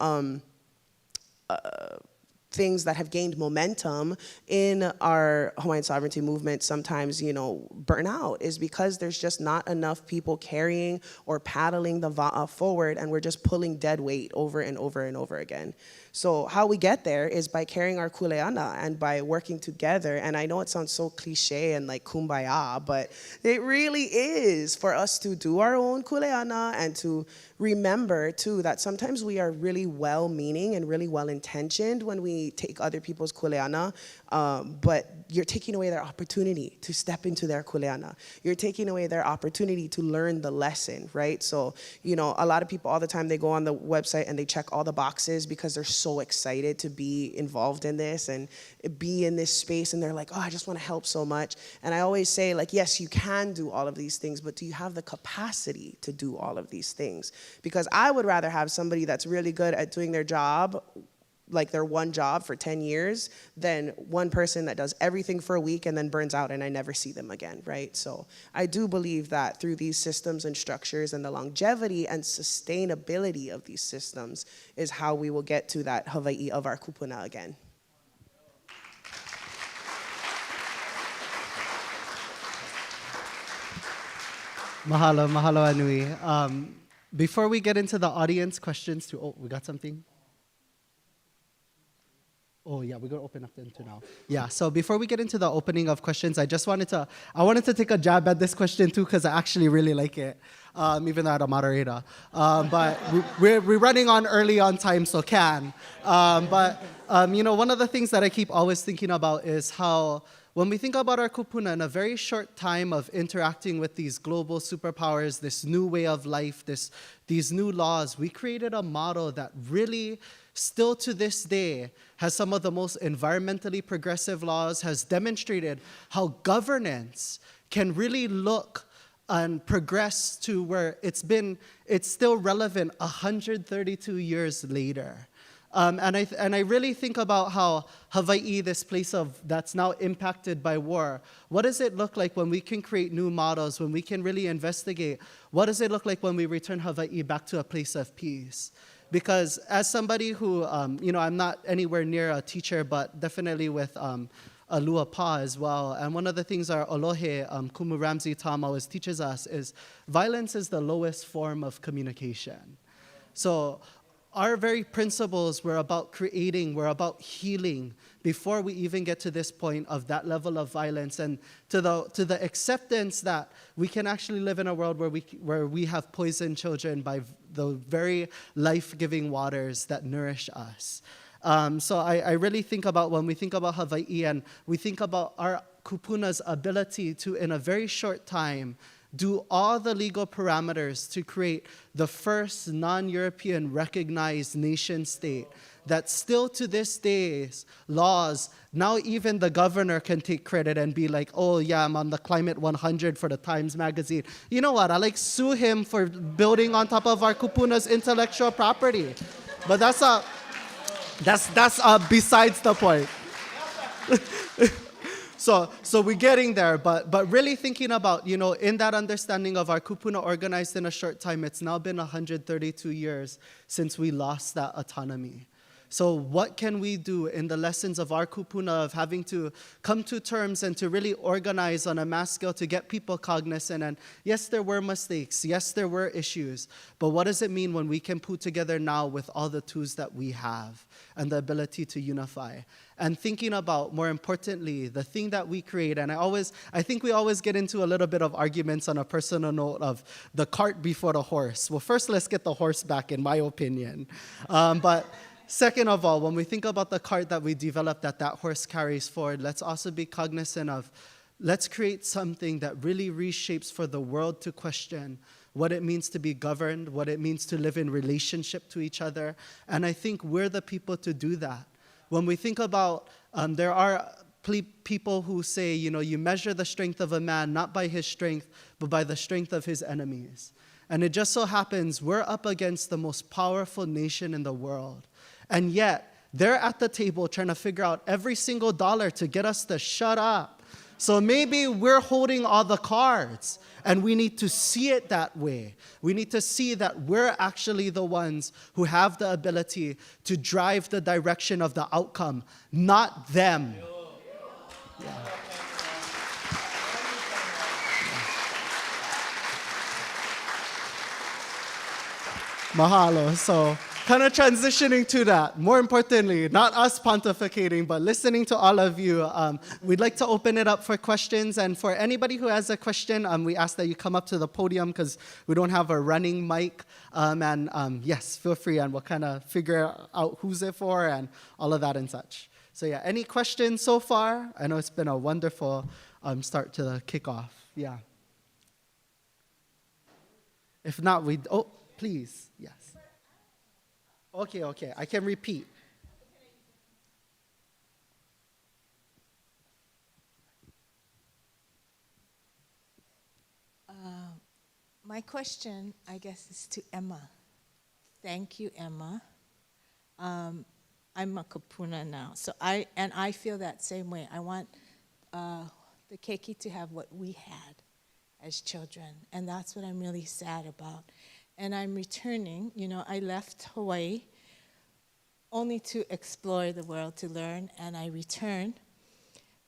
things that have gained momentum in our Hawaiian sovereignty movement sometimes, you know, burn out, is because there's just not enough people carrying or paddling the va'a forward, and we're just pulling dead weight over and over and over again. So how we get there is by carrying our kuleana and by working together. And I know it sounds so cliche and like kumbaya, but it really is for us to do our own kuleana and to remember too that sometimes we are really well-meaning and really well-intentioned when we take other people's kuleana, but you're taking away their opportunity to step into their kuleana. You're taking away their opportunity to learn the lesson, right? So, you know, a lot of people all the time, they go on the website and they check all the boxes because they're so excited to be involved in this and be in this space, and they're like, oh, I just want to help so much. And I always say, like, yes, you can do all of these things, but do you have the capacity to do all of these things? Because I would rather have somebody that's really good at doing their job, like their one job for 10 years, than one person that does everything for a week and then burns out and I never see them again, right? So I do believe that through these systems and structures and the longevity and sustainability of these systems is how we will get to that Hawaiʻi of our kupuna again. Mahalo, mahalo anui. Before we get into the audience questions too, oh, we got something? Oh yeah, we're gonna open up into now. Yeah, so before we get into the opening of questions, I wanted to take a jab at this question too, because I actually really like it, even though I'm a moderator. But we're running on early on time, so can. You know, one of the things that I keep always thinking about is how when we think about our kupuna in a very short time of interacting with these global superpowers, this new way of life, these new laws, we created a model that really, still to this day, has some of the most environmentally progressive laws, has demonstrated how governance can really look and progress to where it's still relevant 132 years later. And I really think about how Hawaii, this place that's now impacted by war, what does it look like when we can create new models, when we can really investigate? What does it look like when we return Hawaii back to a place of peace? Because as somebody who, I'm not anywhere near a teacher, but definitely with Aloha as well. And one of the things our Aloha, Kumu Ramsey Tom always teaches us is violence is the lowest form of communication. So our very principles were about creating, we're about healing before we even get to this point of that level of violence, and to the acceptance that we can actually live in a world where we have poisoned children by the very life-giving waters that nourish us. So I really think about when we think about Hawaii and we think about our kupuna's ability to, in a very short time, do all the legal parameters to create the first non-European recognized nation state that still to this day's laws, now even the governor can take credit and be like, oh yeah, I'm on the Climate 100 for the Times Magazine. You know what, I sue him for building on top of our kupuna's intellectual property. But that's besides the point. So we're getting there, but really thinking about, in that understanding of our kupuna organized in a short time, it's now been 132 years since we lost that autonomy. So what can we do in the lessons of our kupuna of having to come to terms and to really organize on a mass scale to get people cognizant? And yes, there were mistakes. Yes, there were issues. But what does it mean when we can put together now with all the tools that we have and the ability to unify? And thinking about, more importantly, the thing that we create. And I think we always get into a little bit of arguments on a personal note of the cart before the horse. Well, first, let's get the horse back, in my opinion. But second of all, when we think about the cart that we developed that horse carries forward, let's also be cognizant of, let's create something that really reshapes for the world to question what it means to be governed, what it means to live in relationship to each other. And I think we're the people to do that. When we think about, there are people who say, you measure the strength of a man not by his strength, but by the strength of his enemies. And it just so happens we're up against the most powerful nation in the world. And yet, they're at the table trying to figure out every single dollar to get us to shut up. So maybe we're holding all the cards, and we need to see it that way. We need to see that we're actually the ones who have the ability to drive the direction of the outcome, not them. Yeah. Mahalo. So, kind of transitioning to that. More importantly, not us pontificating, but listening to all of you. We'd like to open it up for questions. And for anybody who has a question, we ask that you come up to the podium because we don't have a running mic. Yes, feel free, and we'll kind of figure out who's it for and all of that and such. So yeah, any questions so far? I know it's been a wonderful start to the kickoff. Yeah. If not, please, yes. Okay, I can repeat. My question, I guess, is to Emma. Thank you, Emma. I'm a kapuna now, so I feel that same way. I want the keiki to have what we had as children, and that's what I'm really sad about. And I'm returning, I left Hawaii only to explore the world, to learn, and I returned.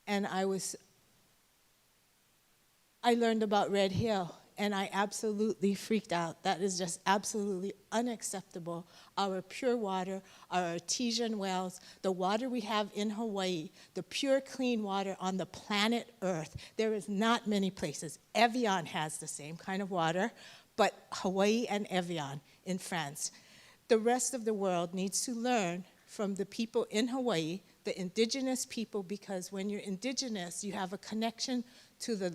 And I learned about Red Hill, and I absolutely freaked out. That is just absolutely unacceptable. Our pure water, our artesian wells, the water we have in Hawaii, the pure, clean water on the planet Earth. There is not many places. Evian has the same kind of water, but Hawaii and Evian in France. The rest of the world needs to learn from the people in Hawaii, the indigenous people, because when you're indigenous, you have a connection to the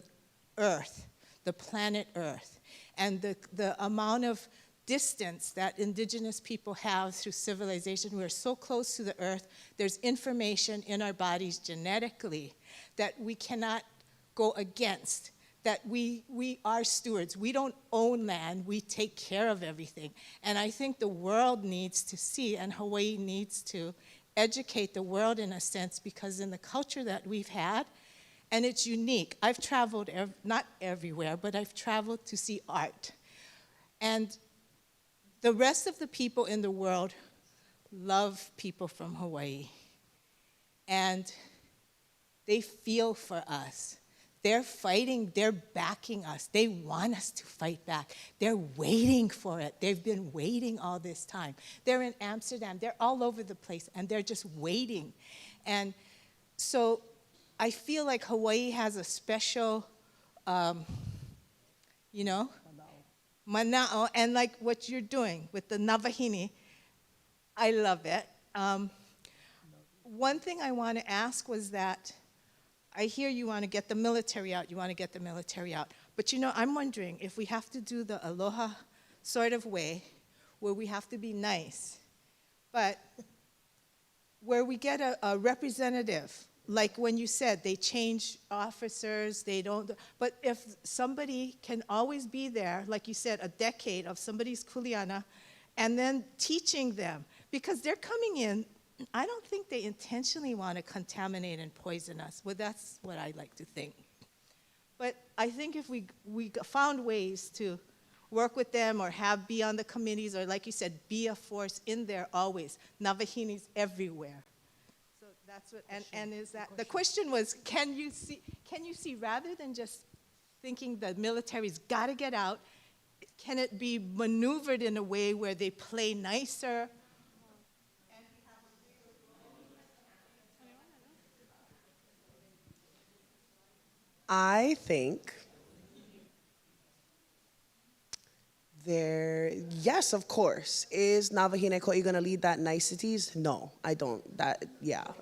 earth, the planet Earth. And the amount of distance that indigenous people have through civilization, we're so close to the earth, there's information in our bodies genetically that we cannot go against. that we are stewards. We don't own land, we take care of everything. And I think the world needs to see, and Hawaii needs to educate the world in a sense, because in the culture that we've had, and it's unique. I've traveled, not everywhere, but I've traveled to see art. And the rest of the people in the world love people from Hawaii. And they feel for us. They're fighting, they're backing us. They want us to fight back. They're waiting for it. They've been waiting all this time. They're in Amsterdam, they're all over the place, and they're just waiting. And so I feel like Hawaii has a special, mana'o, and like what you're doing with the Navahini, I love it. One thing I want to ask was that I hear you want to get the military out, But I'm wondering if we have to do the Aloha sort of way, where we have to be nice, but where we get a representative, like when you said they change officers, they don't, but if somebody can always be there, like you said, a decade of somebody's kuleana, and then teaching them, because they're coming in, I don't think they intentionally want to contaminate and poison us. Well, that's what I like to think. But I think if we found ways to work with them or be on the committees, or like you said, be a force in there always. Navahinis everywhere. So that's what, and is that, the question was, can you see rather than just thinking the military's got to get out, can it be maneuvered in a way where they play nicer? I think yes, of course. Is Navahine Ko'i going to lead that niceties? No, I don't.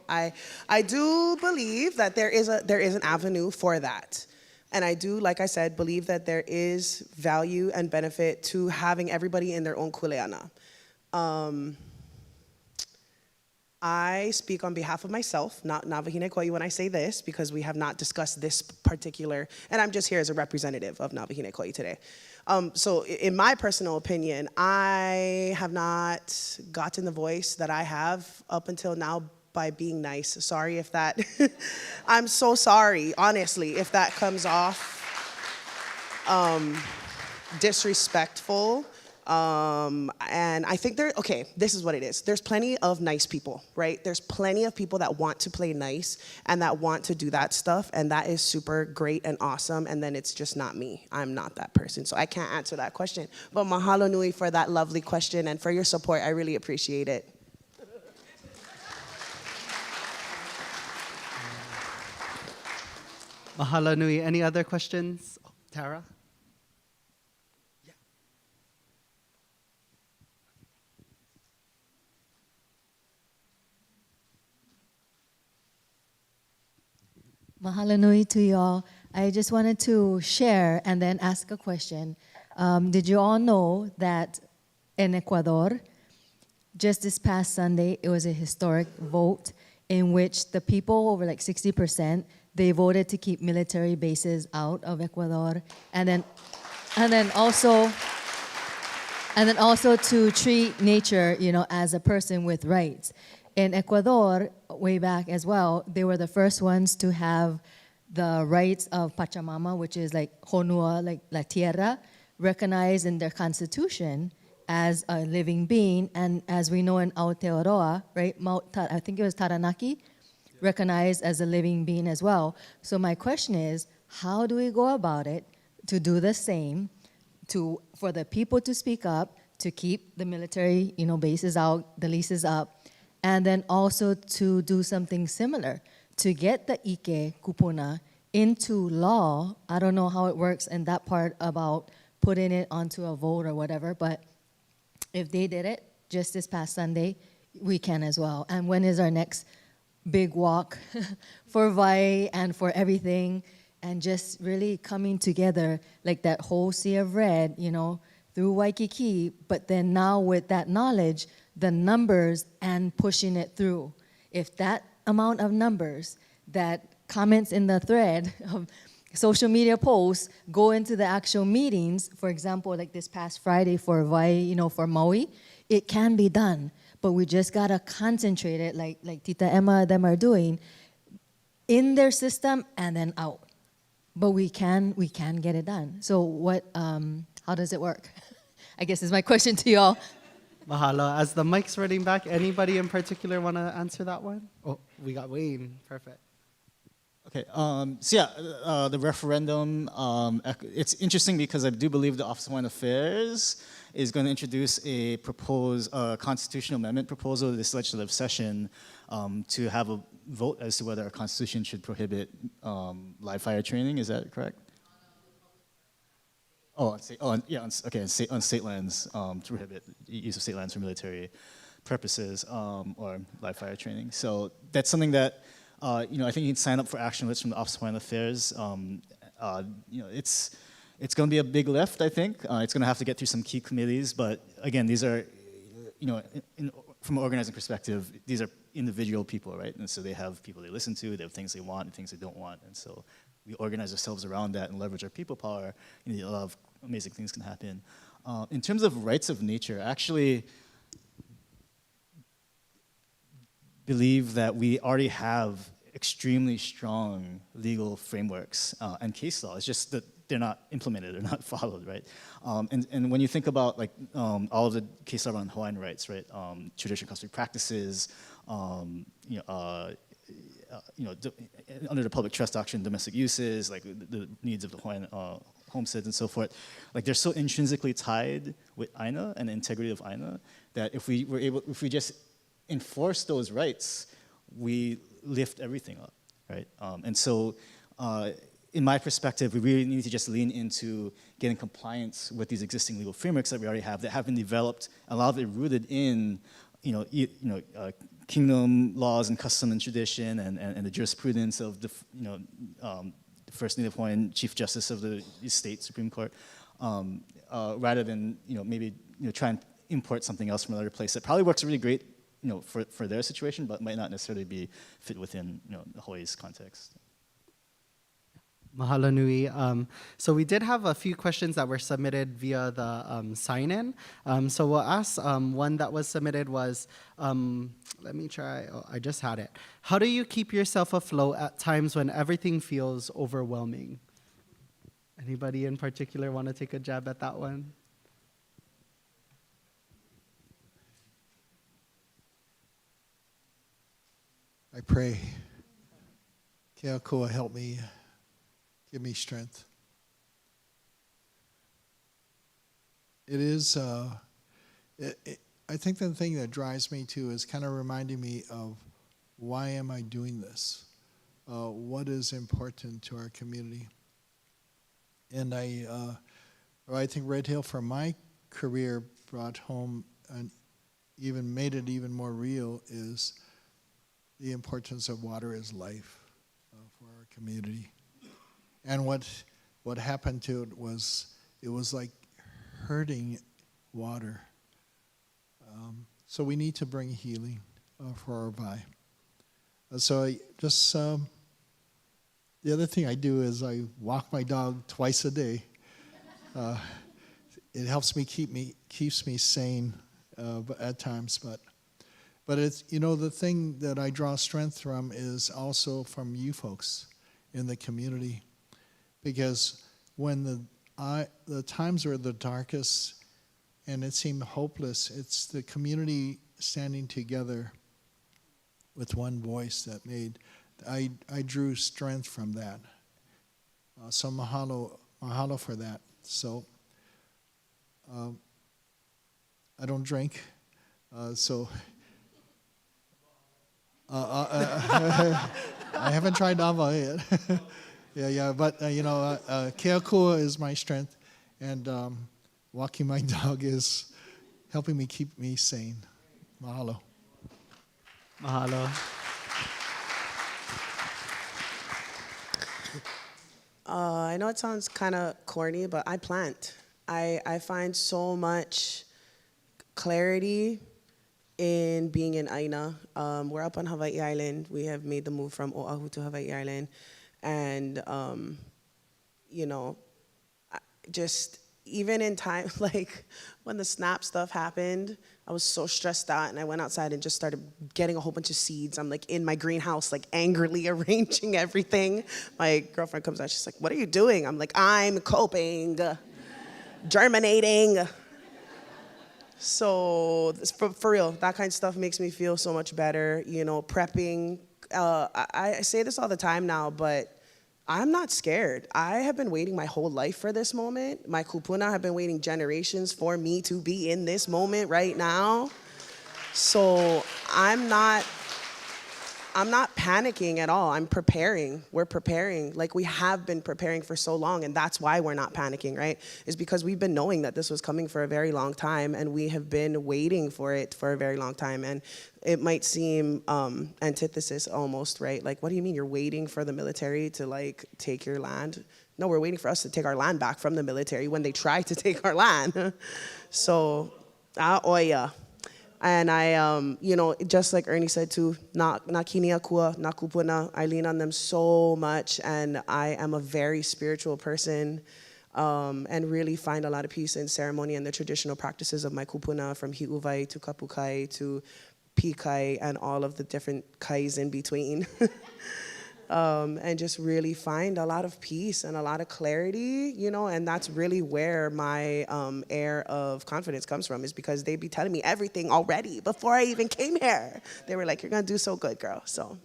I do believe that there is an avenue for that. And I do, like I said, believe that there is value and benefit to having everybody in their own kuleana. I speak on behalf of myself, not Navahine Ko'i, when I say this, because we have not discussed this particular, and I'm just here as a representative of Navahine Ko'i today. So in my personal opinion, I have not gotten the voice that I have up until now by being nice. Sorry if that, I'm so sorry, honestly, if that comes off disrespectful. And I think this is what it is. There's plenty of nice people, right? There's plenty of people that want to play nice and that want to do that stuff, and that is super great and awesome, and then it's just not me. I'm not that person, so I can't answer that question. But mahalo nui for that lovely question and for your support. I really appreciate it. Mahalo nui. Any other questions? Tara? Mahalo nui to y'all. I just wanted to share and then ask a question. Did you all know that in Ecuador, just this past Sunday, it was a historic vote in which the people, over like 60%, they voted to keep military bases out of Ecuador, and then also to treat nature, as a person with rights. In Ecuador, way back as well, they were the first ones to have the rights of Pachamama, which is like Honua, like La Tierra, recognized in their constitution as a living being. And as we know in Aotearoa, right, I think it was Taranaki, recognized as a living being as well. So my question is, how do we go about it to do the same, for the people to speak up, to keep the military, bases out, the leases up, and then also to do something similar, to get the ike kupuna into law. I don't know how it works in that part about putting it onto a vote or whatever, but if they did it just this past Sunday, we can as well. And when is our next big walk for Vai and for everything, and just really coming together like that whole sea of red, through Waikiki, but then now with that knowledge, the numbers and pushing it through. If that amount of numbers that comments in the thread of social media posts go into the actual meetings. For example, like this past Friday for Hawaii, for Maui, it can be done, but we just gotta concentrate it, like Tita Emma them are doing, in their system and then out. But we can get it done. So how does it work? I guess is my question to y'all. Mahalo. As the mic's running back, anybody in particular want to answer that one? Oh, we got Wayne. Perfect. Okay, the referendum, it's interesting because I do believe the Office of Hawaiian Affairs is going to introduce a constitutional amendment proposal to this legislative session to have a vote as to whether our constitution should prohibit live fire training. Is that correct? On state lands to prohibit use of state lands for military purposes or live fire training. So that's something that I think you can sign up for action lists from the Office of Hawaiian Affairs. It's going to be a big lift, I think. It's going to have to get through some key committees, but again, these are, from an organizing perspective, these are individual people, right? And so they have people they listen to, they have things they want and things they don't want, and so we organize ourselves around that and leverage our people power, and a lot of amazing things can happen. In terms of rights of nature, I actually believe that we already have extremely strong legal frameworks and case law. It's just that they're not implemented, they're not followed, right? And when you think about all of the case law around Hawaiian rights, right? Traditional customary practices, under the public trust doctrine, domestic uses, like the needs of the Hawaiian homesteads and so forth, they're so intrinsically tied with ʻāina and the integrity of ʻāina that if we just enforce those rights, we lift everything up, right? And so, in my perspective, we really need to just lean into getting compliance with these existing legal frameworks that we already have that have been developed, a lot of it rooted in, kingdom laws and custom and tradition and the jurisprudence of the first Native Hawaiian Chief Justice of the State Supreme Court, rather than maybe try and import something else from another place that probably works really great for their situation, but might not necessarily be fit within Hawaii's context. Mahalo nui. So we did have a few questions that were submitted via the sign-in. So we'll ask, one that was submitted was, let me try, I just had it. How do you keep yourself afloat at times when everything feels overwhelming? Anybody in particular want to take a jab at that one? I pray. Kia Koa, help me. Give me strength. It is, I think the thing that drives me too is kind of reminding me of why am I doing this? What is important to our community? And I think Red Hill for my career brought home and even made it even more real is the importance of water is life for our community. And what happened to it was like hurting water. So we need to bring healing for our vai. So I just the other thing I do is I walk my dog twice a day. It helps me keeps me sane at times, but it's the thing that I draw strength from is also from you folks in the community. Because when the times are the darkest and it seemed hopeless, it's the community standing together with one voice that made, I drew strength from that. So mahalo for that. So I don't drink, so I haven't tried ava yet. Yeah, but kia koa is my strength, and walking my dog is helping me keep me sane. Mahalo. Mahalo. I know it sounds kind of corny, but I plant. I find so much clarity in being in ʻāina. We're up on Hawaiʻi Island. We have made the move from Oahu to Hawaiʻi Island. And you know, just even in time, like when the SNAP stuff happened, I was so stressed out and I went outside and just started getting a whole bunch of seeds. I'm like in my greenhouse, like angrily arranging everything. My girlfriend comes out, she's like, what are you doing? I'm like, I'm coping, germinating. So for real, that kind of stuff makes me feel so much better, you know, prepping. I say this all the time now, but I'm not scared. I have been waiting my whole life for this moment. My kupuna have been waiting generations for me to be in this moment right now. So I'm not panicking at all. I'm preparing. We're preparing. Like we have been preparing for so long, and that's why we're not panicking, right? Is because we've been knowing that this was coming for a very long time, and we have been waiting for it for a very long time. And it might seem antithesis almost, right? Like, what do you mean you're waiting for the military to like take your land? No, we're waiting for us to take our land back from the military when they try to take our land. So, oya. And I, you know, just like Ernie said too, na kinia kua, na kupuna, I lean on them so much, and I am a very spiritual person, and really find a lot of peace in ceremony and the traditional practices of my kupuna, from hi'uvai to kapūkakī to pikai and all of the different kais in between. And just really find a lot of peace and a lot of clarity, you know, and that's really where my air of confidence comes from, is because they be telling me everything already before I even came here. They were like, you're gonna do so good, girl. So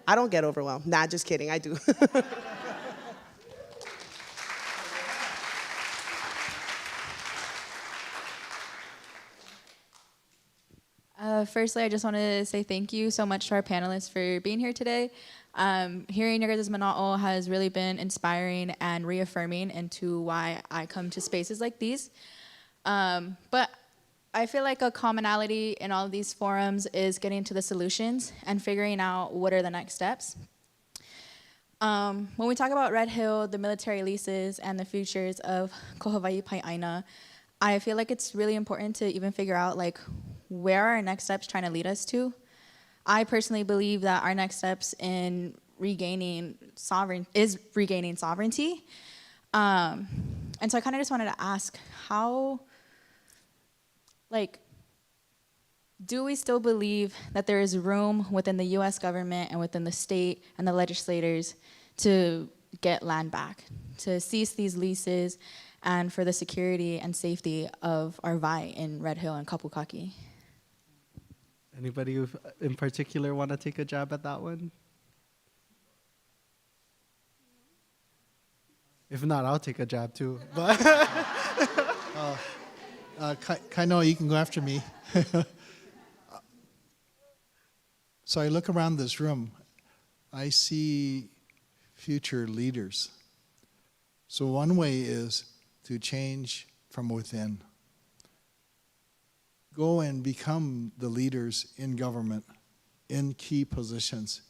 I don't get overwhelmed. Nah, just kidding, I do. Firstly, I just want to say thank you so much to our panelists for being here today. Hearing your guys' mana'o has really been inspiring and reaffirming into why I come to spaces like these. But I feel like a commonality in all of these forums is getting to the solutions and figuring out what are the next steps. When we talk about Red Hill, the military leases, and the futures of Ko Hawaiʻi pai ʻāina, I feel like it's really important to even figure out like where are our next steps trying to lead us to. I personally believe that our next steps in regaining sovereignty. And so I kind of just wanted to ask, how, like, do we still believe that there is room within the US government and within the state and the legislators to get land back, to cease these leases, and for the security and safety of our vai in Red Hill and Kapūkakī? Anybody in particular want to take a jab at that one? If not, I'll take a jab too. But Kainoa, you can go after me. So I look around this room, I see future leaders. So one way is to change from within. Go and become the leaders in government, in key positions,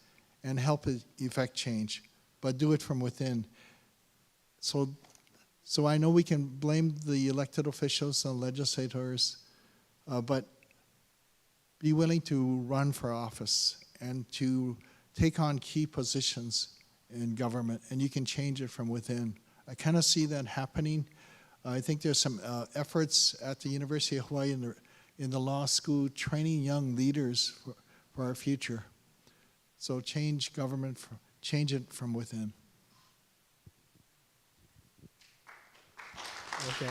and help it effect change, but do it from within. So I know we can blame the elected officials and legislators, but be willing to run for office and to take on key positions in government, and you can change it from within. I kind of see that happening. I think there's some efforts at the University of Hawaii in the law school training young leaders for our future. So change government, change it from within. okay.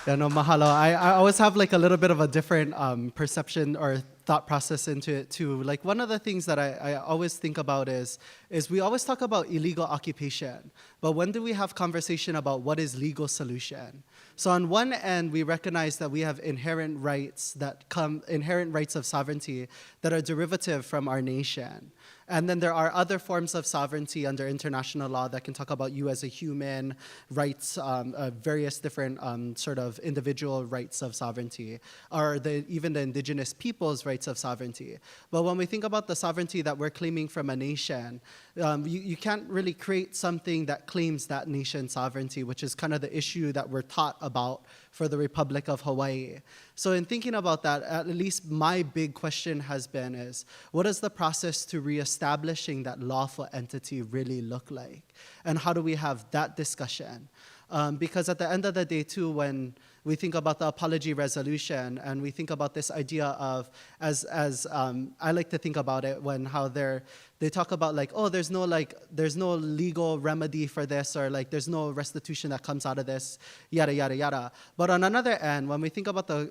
Yeah, no, mahalo. I always have like a little bit of a different perception or thought process into it too. Like one of the things that I always think about is we always talk about illegal occupation, but when do we have conversation about what is legal solution? So on one end, we recognize that we have inherent rights of sovereignty that are derivative from our nation. And then there are other forms of sovereignty under international law that can talk about you as a human, rights, various different sort of individual rights of sovereignty, or even the indigenous people's rights rights of sovereignty. But when we think about the sovereignty that we're claiming from a nation, you can't really create something that claims that nation's sovereignty, which is kind of the issue that we're taught about for the Republic of Hawaii. So in thinking about that, at least my big question has been is, what does the process to reestablishing that lawful entity really look like? And how do we have that discussion? Because at the end of the day, too, when we think about the apology resolution and we think about this idea of, as I like to think about it, when how they talk about like, oh, there's no legal remedy for this, or like there's no restitution that comes out of this, yada, yada, yada. But on another end, when we think about the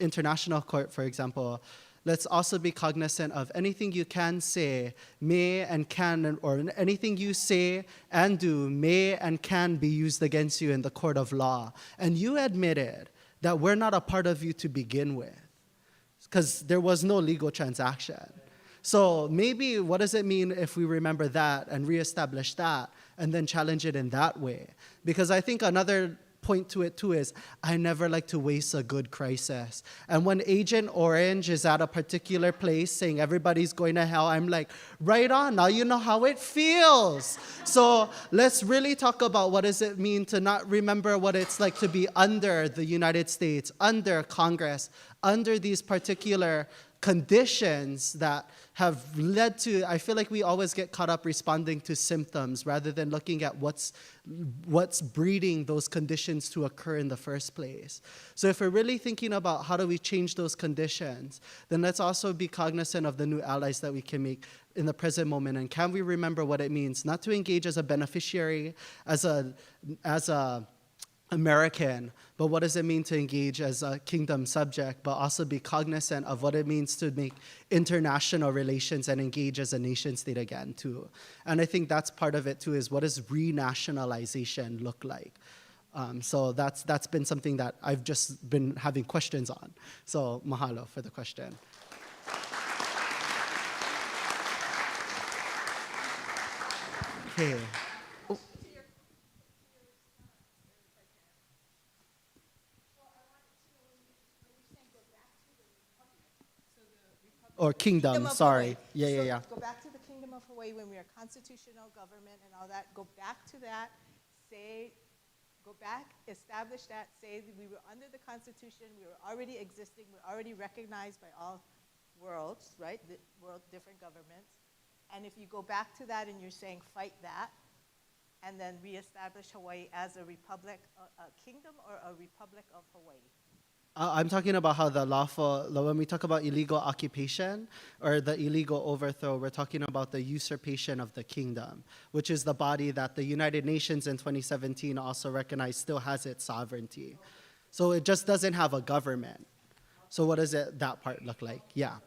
international court, for example, let's also be cognizant of anything you can say may and can, or anything you say and do may and can be used against you in the court of law. And you admitted that we're not a part of you to begin with, because there was no legal transaction. So maybe what does it mean if we remember that and reestablish that and then challenge it in that way? Because I think another point to it too is I never like to waste a good crisis. And when Agent Orange is at a particular place saying everybody's going to hell, I'm like, right on, now you know how it feels. So let's really talk about what does it mean to not remember what it's like to be under the United States, under Congress, under these particular conditions that have led to, I feel like we always get caught up responding to symptoms rather than looking at what's breeding those conditions to occur in the first place. So if we're really thinking about how do we change those conditions, then let's also be cognizant of the new allies that we can make in the present moment, and can we remember what it means not to engage as a beneficiary, as a American, but what does it mean to engage as a kingdom subject, but also be cognizant of what it means to make international relations and engage as a nation state again too. And I think that's part of it too, is what does renationalization look like? So that's been something that I've just been having questions on. So mahalo for the question. Okay. Or kingdom, sorry. Yeah. Go back to the Kingdom of Hawaii when we are constitutional government and all that. Go back to that. Go back, establish that. Say that we were under the Constitution. We were already existing. We're already recognized by all worlds, right? The world, different governments. And if you go back to that and you're saying fight that, and then reestablish Hawaii as a republic, a kingdom or a republic of Hawaii. I'm talking about how the lawful, when we talk about illegal occupation or the illegal overthrow, we're talking about the usurpation of the kingdom, which is the body that the United Nations in 2017 also recognized still has its sovereignty. So it just doesn't have a government. So what does that part look like? Yeah.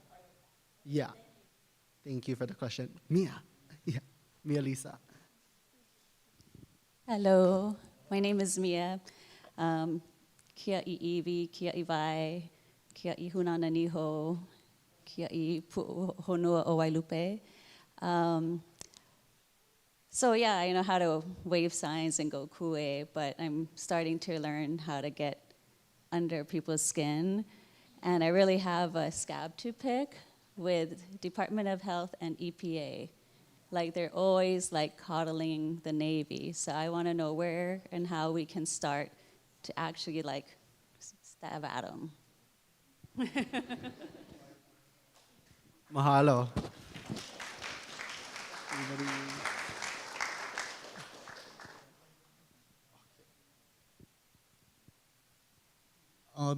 Thank you for the question. Mia. Yeah, Mia Lisa. Hello, my name is Mia. Kiaʻi iwi, kiaʻi vai, kiaʻi hunana niho, kiaʻi honua o Wailupe. So yeah, I know how to wave signs and go kue, but I'm starting to learn how to get under people's skin. And I really have a scab to pick with Department of Health and EPA. Like they're always like coddling the Navy. So I want to know where and how we can start to actually like stab at them. Mahalo.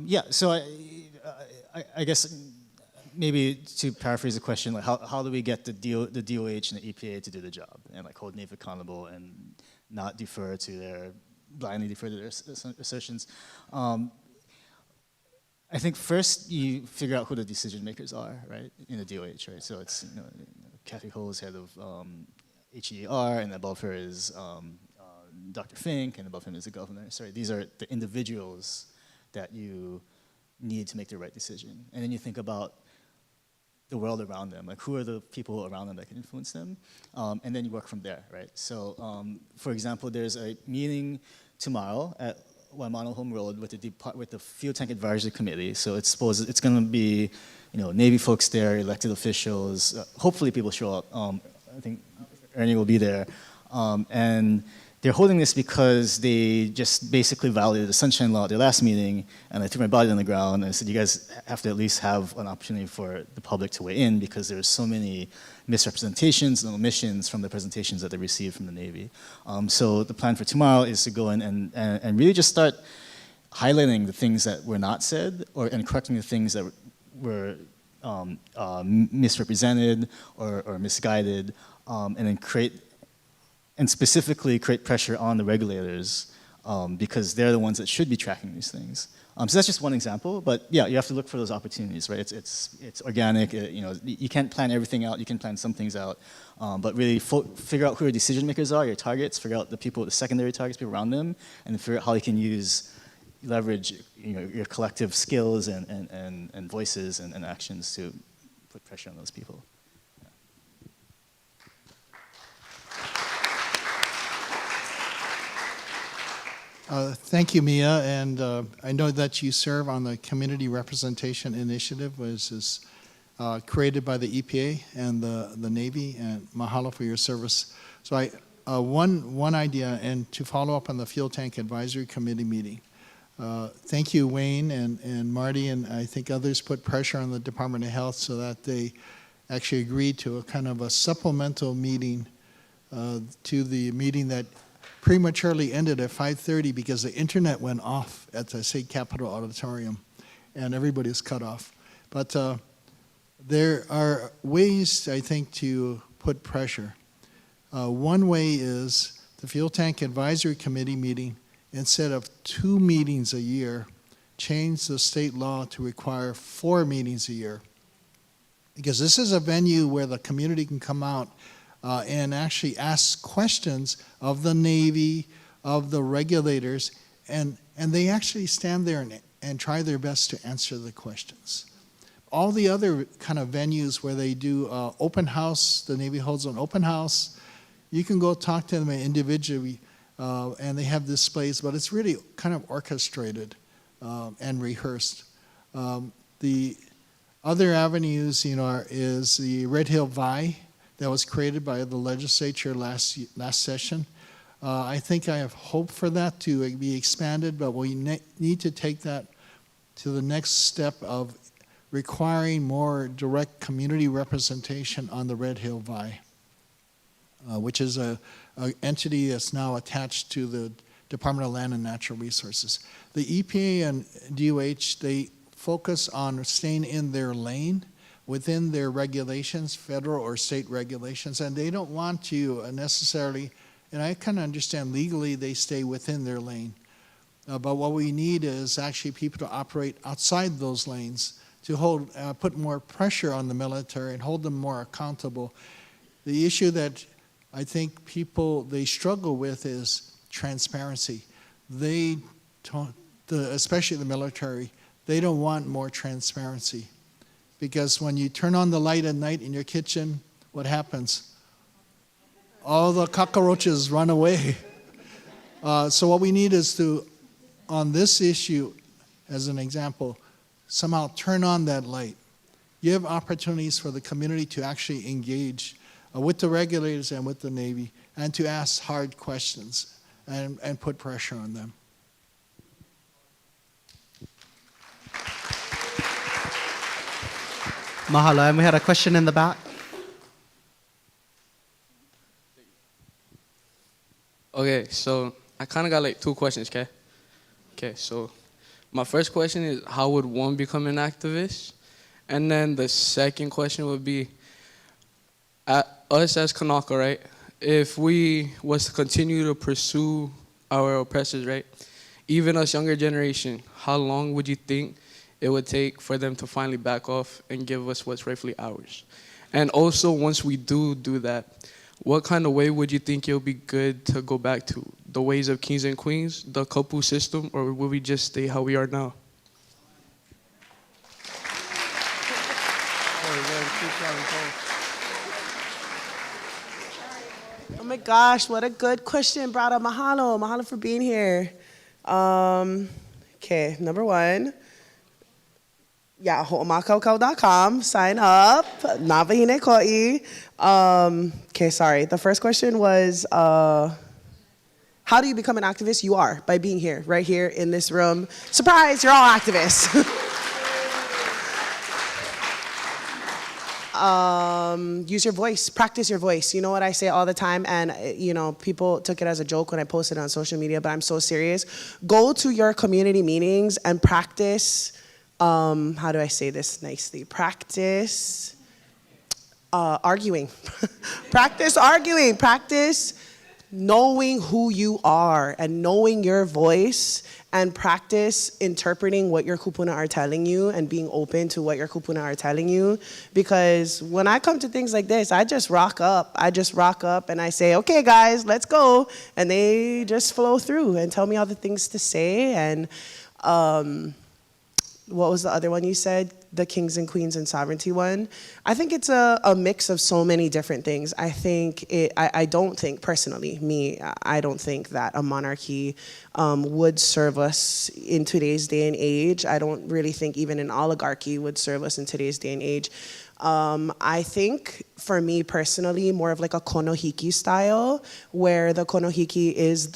Yeah, so I guess maybe to paraphrase the question, like how do we get the DOH and the EPA to do the job and like hold Navy accountable and not blindly defer to their assertions? I think first you figure out who the decision makers are, right, in the DOH, right? So it's Kathy Ho is head of HER, and above her is Dr. Fink, and above him is the governor. Sorry, these are the individuals that you need to make the right decision. And then you think about the world around them, like who are the people around them that can influence them, and then you work from there, right? So, for example, there's a meeting tomorrow at Waimano Home Road with the Fuel Tank Advisory Committee. So it's going to be, Navy folks there, elected officials. Hopefully people show up. I think Ernie will be there. And they're holding this because they just basically violated the Sunshine Law at their last meeting, and I threw my body on the ground and I said, you guys have to at least have an opportunity for the public to weigh in because there's so many misrepresentations and omissions from the presentations that they received from the Navy. So the plan for tomorrow is to go in and really just start highlighting the things that were not said and correcting the things that were misrepresented or misguided, and then specifically create pressure on the regulators because they're the ones that should be tracking these things. So that's just one example, but yeah, you have to look for those opportunities, right? It's organic. You can't plan everything out. You can plan some things out, but really figure out who your decision makers are, your targets. Figure out the secondary targets, people around them, and figure out how you can leverage your collective skills and voices and actions to put pressure on those people. Thank you, Mia, and I know that you serve on the Community Representation Initiative, which is created by the EPA and the Navy, and mahalo for your service. So one idea, and to follow up on the Fuel Tank Advisory Committee meeting, thank you, Wayne and Marty, and I think others put pressure on the Department of Health so that they actually agreed to a kind of a supplemental meeting to the meeting that prematurely ended at 5:30 because the internet went off at the State Capitol Auditorium and everybody was cut off. But there are ways, I think, to put pressure. One way is the Fuel Tank Advisory Committee meeting, instead of 2 meetings a year, change the state law to require 4 meetings a year. Because this is a venue where the community can come out and actually ask questions of the Navy, of the regulators, and they actually stand there and try their best to answer the questions. All the other kind of venues where they do open house, the Navy holds an open house, you can go talk to them individually, and they have displays, but it's really kind of orchestrated and rehearsed. The other avenues, is the Red Hill VI, that was created by the legislature last session. I think I have hope for that to be expanded, but we need to take that to the next step of requiring more direct community representation on the Red Hill VI, which is an entity that's now attached to the Department of Land and Natural Resources. The EPA and DOH, they focus on staying in their lane within their regulations, federal or state regulations, and they don't want to necessarily, and I kind of understand legally they stay within their lane. But what we need is actually people to operate outside those lanes to put more pressure on the military and hold them more accountable. The issue that I think they struggle with is transparency. Especially the military, they don't want more transparency. Because when you turn on the light at night in your kitchen, what happens? All the cockroaches run away. So what we need is to, on this issue, as an example, somehow turn on that light. Give opportunities for the community to actually engage with the regulators and with the Navy, and to ask hard questions and put pressure on them. Mahalo, and we had a question in the back. Okay, so I kind of got like 2 questions, okay? Okay, so my first question is, how would one become an activist? And then the second question would be, us as Tanaka, right? If we was to continue to pursue our oppressors, right? Even us younger generation, how long would you think it would take for them to finally back off and give us what's rightfully ours? And also, once we do that, what kind of way would you think it would be good to go back to? The ways of kings and queens, the kapu system, or will we just stay how we are now? Oh my gosh, what a good question, brother. Mahalo for being here. Okay, number one. Yeah, ho'omakaukau.com. Sign up. Navahine ko'i. Okay, sorry. The first question was, how do you become an activist? You are, by being here, right here in this room. Surprise, you're all activists. Use your voice, practice your voice. You know what I say all the time, and people took it as a joke when I posted it on social media, but I'm so serious. Go to your community meetings and practice, how do I say this nicely? Practice arguing. Practice arguing, practice knowing who you are and knowing your voice, and practice interpreting what your kupuna are telling you and being open to what your kupuna are telling you. Because when I come to things like this, I just rock up and I say, okay guys, let's go. And they just flow through and tell me all the things to say. And what was the other one you said? The kings and queens and sovereignty one. I think it's a mix of so many different things. I don't think, personally, I don't think that a monarchy would serve us in today's day and age. I don't really think even an oligarchy would serve us in today's day and age. I think, for me personally, more of like a konohiki style, where the konohiki is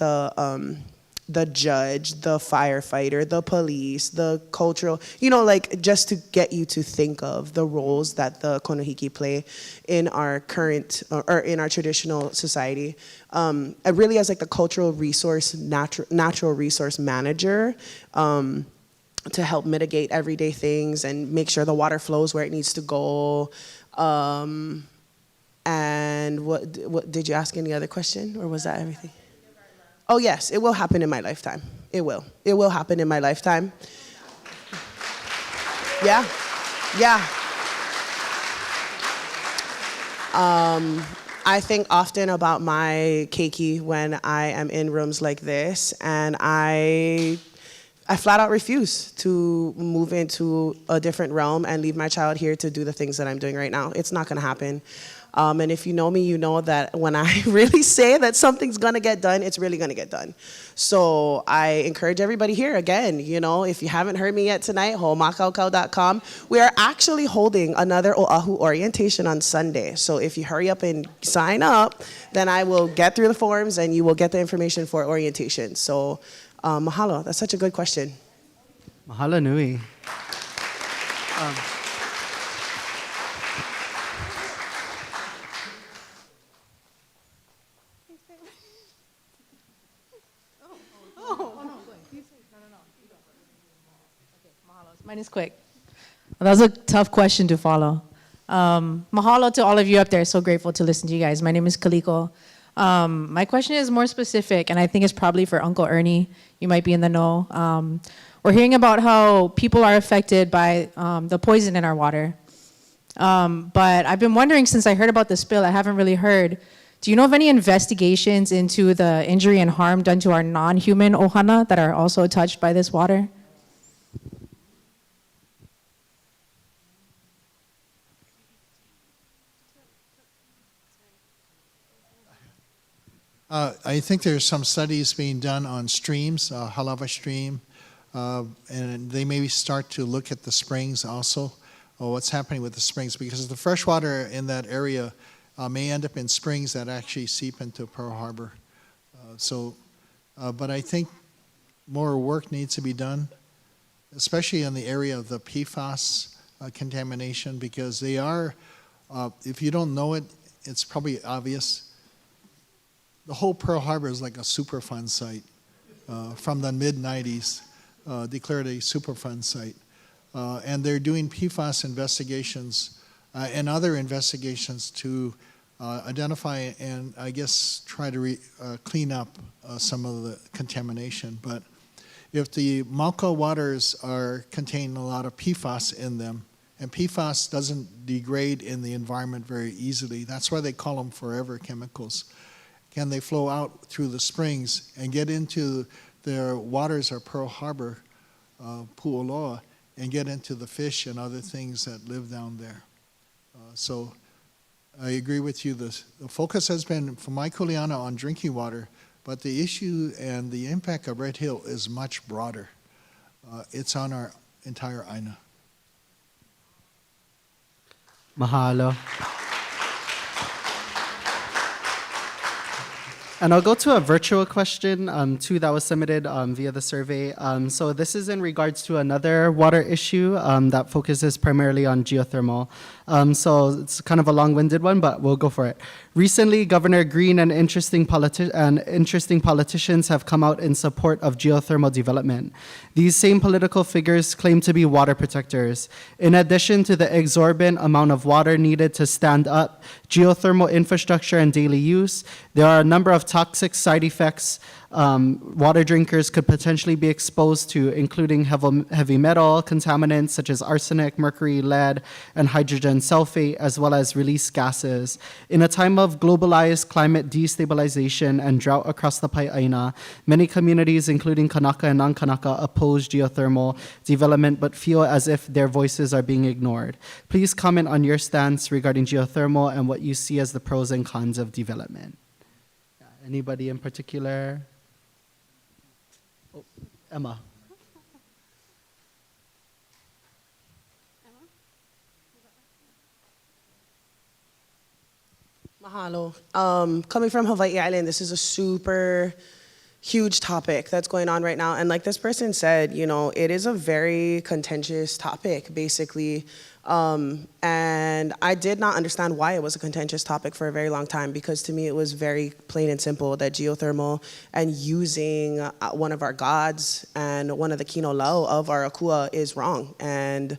the judge, the firefighter, the police, the cultural, like just to get you to think of the roles that the konohiki play in our current, or in our traditional society. Really as like the cultural resource, natural resource manager, to help mitigate everyday things and make sure the water flows where it needs to go. And what did you ask any other question, or was that everything? Oh yes, it will happen in my lifetime. It will. It will happen in my lifetime. Yeah. I think often about my keiki when I am in rooms like this, and I flat out refuse to move into a different realm and leave my child here to do the things that I'm doing right now. It's not gonna happen. And if you know me, you know that when I really say that something's gonna get done, it's really gonna get done. So I encourage everybody here, again, if you haven't heard me yet tonight, ho'omakaukau.com. We are actually holding another Oahu orientation on Sunday. So if you hurry up and sign up, then I will get through the forms and you will get the information for orientation. So mahalo, that's such a good question. Mahalo nui. Mine is quick. That was a tough question to follow. Mahalo to all of you up there. So grateful to listen to you guys. My name is Kaliko. My question is more specific, and I think it's probably for Uncle Ernie. You might be in the know. We're hearing about how people are affected by the poison in our water. But I've been wondering, since I heard about the spill, I haven't really heard. Do you know of any investigations into the injury and harm done to our non-human ohana that are also touched by this water? I think there's some studies being done on streams, Halava stream, and they maybe start to look at the springs also, or what's happening with the springs, because the fresh water in that area may end up in springs that actually seep into Pearl Harbor. But I think more work needs to be done, especially in the area of the PFAS contamination, because they are, if you don't know it, it's probably obvious. The whole Pearl Harbor is like a Superfund site. From the mid-90s, declared a Superfund site. And they're doing PFAS investigations and other investigations to identify and, I guess, try to clean up some of the contamination. But if the Mauka waters are containing a lot of PFAS in them, and PFAS doesn't degrade in the environment very easily, that's why they call them forever chemicals. Can they flow out through the springs and get into their waters of Pearl Harbor, Pu'oloa, and get into the fish and other things that live down there? So I agree with you. The focus has been, for my kuleana, on drinking water, But the issue and the impact of Red Hill is much broader. It's on our entire ʻāina. Mahalo. And I'll go to a virtual question, too, that was submitted via the survey. So this is in regards to another water issue that focuses primarily on geothermal. So it's kind of a long-winded one, but we'll go for it. Recently, Governor Green and interesting politicians have come out in support of geothermal development. These same political figures claim to be water protectors. In addition to the exorbitant amount of water needed to stand up geothermal infrastructure and daily use, there are a number of toxic side effects water drinkers could potentially be exposed to, including heavy metal contaminants such as arsenic, mercury, lead, and hydrogen sulfate, as well as released gases. In a time of globalized climate destabilization and drought across the ʻāina, many communities, including Kanaka and non-Kanaka, oppose geothermal development but feel as if their voices are being ignored. Please comment on your stance regarding geothermal and what you see as the pros and cons of development. Anybody in particular? Oh, Emma. Mahalo. Coming from Hawaii Island, this is a super huge topic that's going on right now. And like this person said, you know, it is a very contentious topic, basically. And I did not understand why it was a contentious topic for a very long time, because to me it was very plain and simple that geothermal and using one of our gods and one of the kino lau of our akua is wrong. And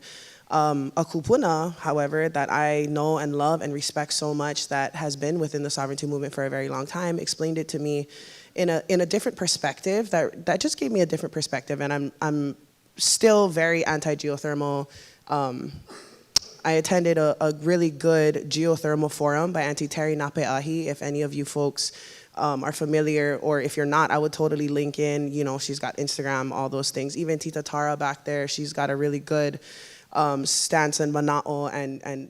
a kupuna, however, that I know and love and respect so much, that has been within the sovereignty movement for a very long time, explained it to me in a different perspective that just gave me a different perspective. And I'm still very anti-geothermal. I attended a really good geothermal forum by Auntie Terry Nape'ahi. If any of you folks are familiar, or if you're not, I would totally link in. You know, she's got Instagram, all those things. Even Tita Tara back there, she's got a really good stance in Mana'o and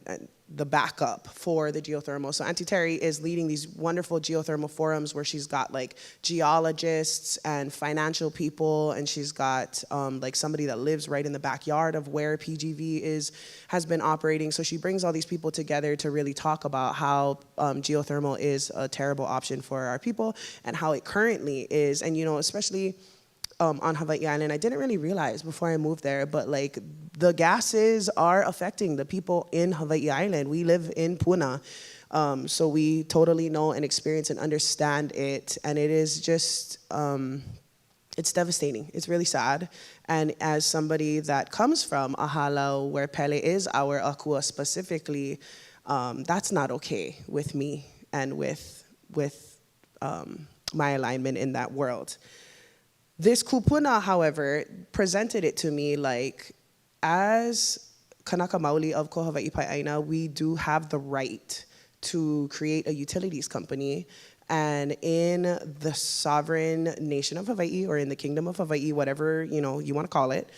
the backup for the geothermal. So Auntie Terry is leading these wonderful geothermal forums where she's got like geologists and financial people, and she's got like somebody that lives right in the backyard of where PGV has been operating. So she brings all these people together to really talk about how geothermal is a terrible option for our people and how it currently is. And you know, especially on Hawaii Island, I didn't really realize before I moved there, but like the gases are affecting the people in Hawaii Island. We live in Puna, so we totally know and experience and understand it, and it is just, it's devastating. It's really sad. And as somebody that comes from a halau where Pele is our akua specifically, that's not okay with me and with my alignment in that world. This kupuna, however, presented it to me like, as Kanaka Maoli of Ko Hawaiʻi ʻāina, we do have the right to create a utilities company, and in the sovereign nation of Hawaii, or in the kingdom of Hawaii, whatever you want to call it,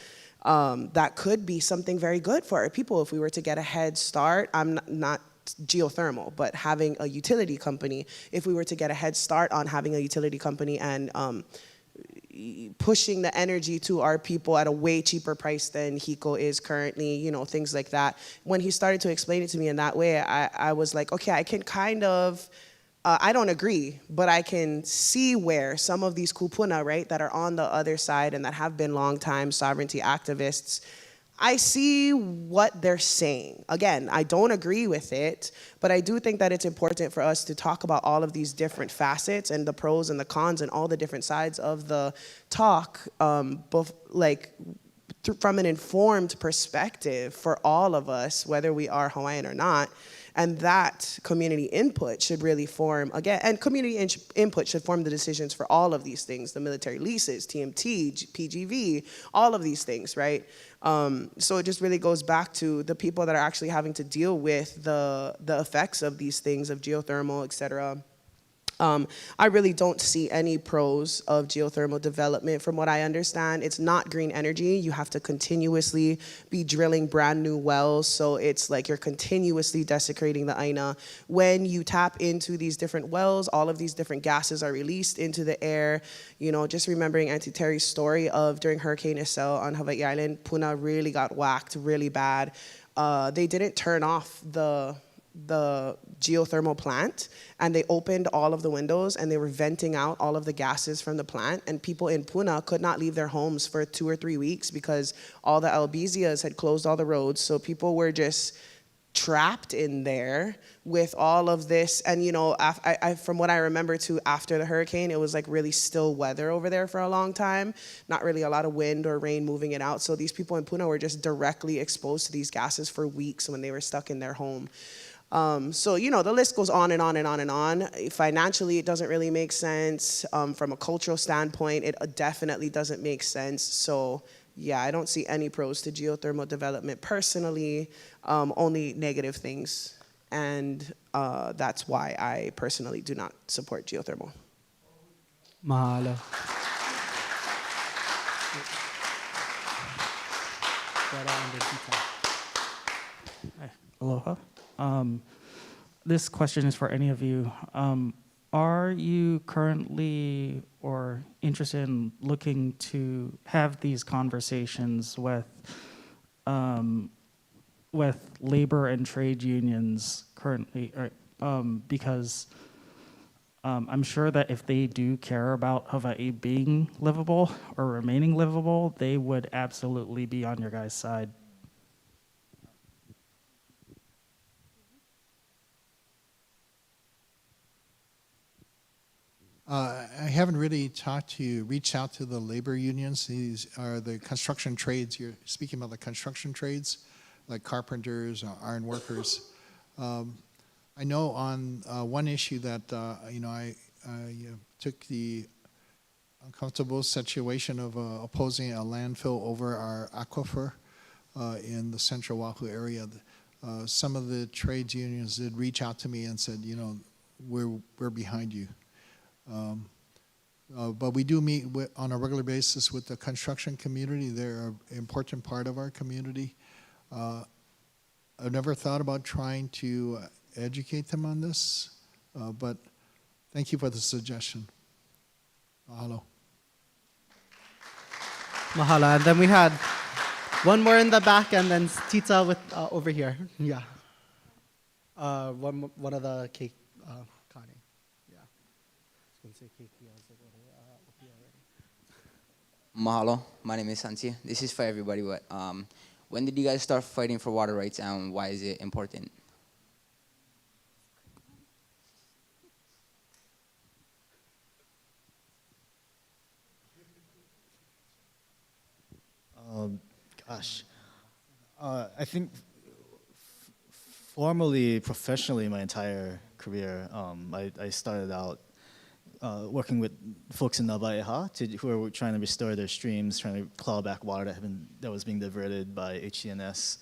that could be something very good for our people if we were to get a head start. I'm not geothermal, but having a utility company, if we were to get a head start on having a utility company and pushing the energy to our people at a way cheaper price than Hiko is currently, things like that. When he started to explain it to me in that way, I was like, okay, I can kind of, I don't agree, but I can see where some of these kupuna, right, that are on the other side and that have been long-time sovereignty activists, I see what they're saying. Again, I don't agree with it, but I do think that it's important for us to talk about all of these different facets and the pros and the cons and all the different sides of the talk, from an informed perspective for all of us, whether we are Hawaiian or not. And that community input should really form, again, and community input should form the decisions for all of these things, the military leases, TMT, PGV, all of these things, right? So it just really goes back to the people that are actually having to deal with the effects of these things, of geothermal, et cetera. I really don't see any pros of geothermal development. From what I understand, it's not green energy. You have to continuously be drilling brand new wells, so it's like you're continuously desecrating the ʻāina. When you tap into these different wells, all of these different gases are released into the air. You know, just remembering Auntie Terry's story of during Hurricane Iselle on Hawaii Island, Puna really got whacked really bad. They didn't turn off the geothermal plant, and they opened all of the windows and they were venting out all of the gases from the plant, and people in Puna could not leave their homes for 2 or 3 weeks because all the albizias had closed all the roads, so people were just trapped in there with all of this. And you know, from what I remember too, after the hurricane, it was like really still weather over there for a long time, not really a lot of wind or rain moving it out, so these people in Puna were just directly exposed to these gases for weeks when they were stuck in their home. So, you know, the list goes on and on and on and on. Financially, it doesn't really make sense. From a cultural standpoint, it definitely doesn't make sense. So, yeah, I don't see any pros to geothermal development personally, only negative things. And that's why I personally do not support geothermal. Mahalo. Aloha. This question is for any of you. Are you currently or interested in looking to have these conversations with labor and trade unions currently? Because I'm sure that if they do care about Hawaii being livable or remaining livable, they would absolutely be on your guys' side. I haven't really reached out to the labor unions. These are the construction trades. You're speaking about the construction trades, like carpenters, iron workers. I know on one issue that, I took the uncomfortable situation of opposing a landfill over our aquifer in the central Oahu area. Some of the trades unions did reach out to me and said, you know, we're behind you. But we do meet on a regular basis with the construction community. They're an important part of our community. I've never thought about trying to educate them on this, but thank you for the suggestion. Mahalo. Mahalo. And then we had one more in the back, and then Tita with over here. Yeah. One of the cake. Mahalo, my name is Santi. This is for everybody, but when did you guys start fighting for water rights and why is it important? I think formally, professionally, my entire career, I started out working with folks in Nowemapa who were trying to restore their streams, trying to claw back water that was being diverted by HCNS.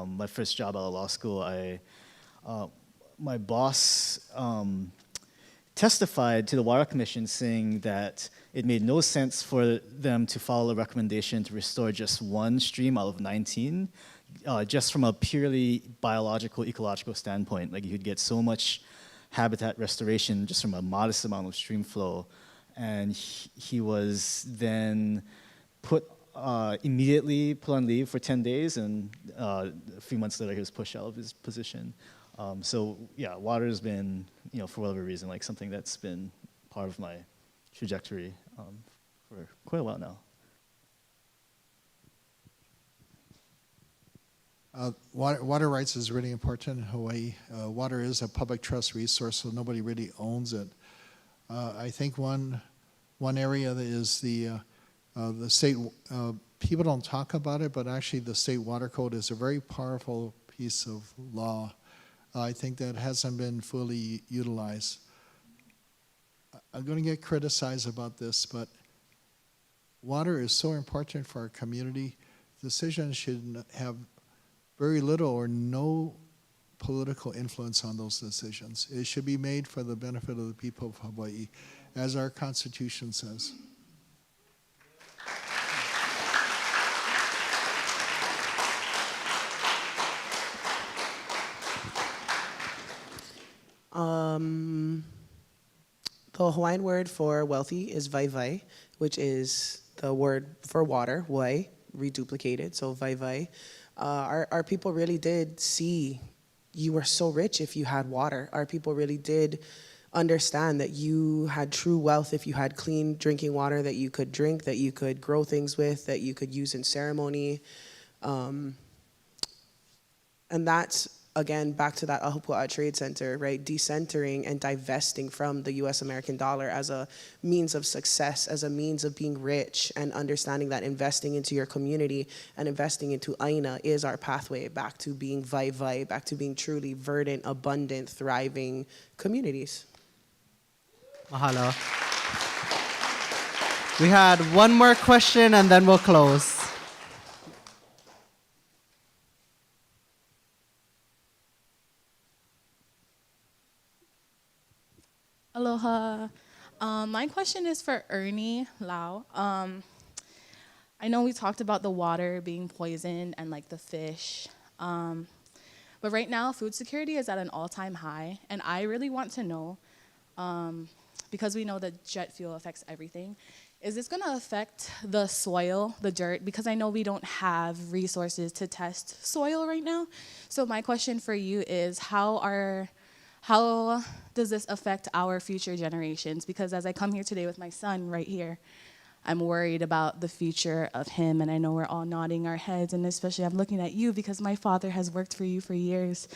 My first job out of law school, my boss testified to the Water Commission saying that it made no sense for them to follow a recommendation to restore just one stream out of 19, just from a purely biological, ecological standpoint. Like you could get so much habitat restoration just from a modest amount of stream flow. And he was then immediately put on leave for 10 days, and a few months later he was pushed out of his position. So yeah, water has been, for whatever reason, like something that's been part of my trajectory for quite a while now. Water rights is really important in Hawaii. Water is a public trust resource, so nobody really owns it. I think one area that is the state, people don't talk about it, but actually the state water code is a very powerful piece of law. I think that hasn't been fully utilized. I'm going to get criticized about this, but water is so important for our community. Decisions should have very little or no political influence on those decisions. It should be made for the benefit of the people of Hawaii, as our Constitution says. The Hawaiian word for wealthy is vaivai, which is the word for water, wai, reduplicated, so vaivai. Our people really did see you were so rich if you had water. Our people really did understand that you had true wealth if you had clean drinking water that you could drink, that you could grow things with, that you could use in ceremony. And that's, again, back to that Ahupua Trade Center, right? Decentering and divesting from the US American dollar as a means of success, as a means of being rich, and understanding that investing into your community and investing into ʻāina is our pathway back to being vaivai, back to being truly verdant, abundant, thriving communities. Mahalo. We had one more question and then we'll close. Aloha. My question is for Ernie Lau. I know we talked about the water being poisoned and like the fish. But right now, food security is at an all-time high. And I really want to know, because we know that jet fuel affects everything, is this going to affect the soil, the dirt? Because I know we don't have resources to test soil right now. So my question for you is, how does this affect our future generations? Because as I come here today with my son right here, I'm worried about the future of him, and I know we're all nodding our heads, and especially I'm looking at you because my father has worked for you for years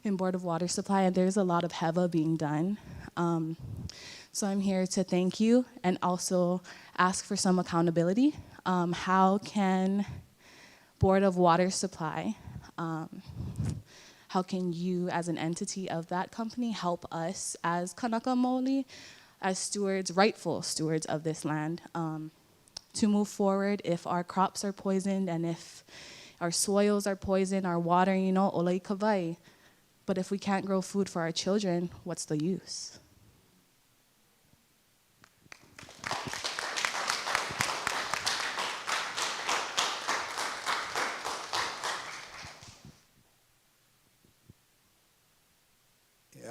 in Board of Water Supply, and there's a lot of heva being done. So I'm here to thank you and also ask for some accountability. How can Board of Water Supply, how can you as an entity of that company help us as Kanaka Maoli, as stewards, rightful stewards of this land, to move forward if our crops are poisoned and if our soils are poisoned, our water, olei kawai. But if we can't grow food for our children, what's the use?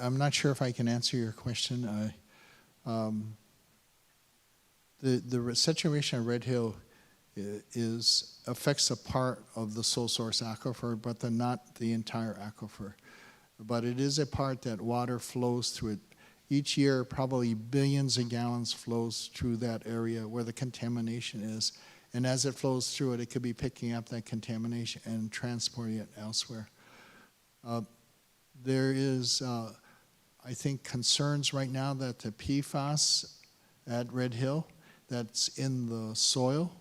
I'm not sure if I can answer your question. The saturation of Red Hill affects a part of the sole source aquifer, but not the entire aquifer. But it is a part that water flows through it. Each year, probably billions of gallons flows through that area where the contamination is. And as it flows through it, it could be picking up that contamination and transporting it elsewhere. There is, I think, concerns right now that the PFAS at Red Hill that's in the soil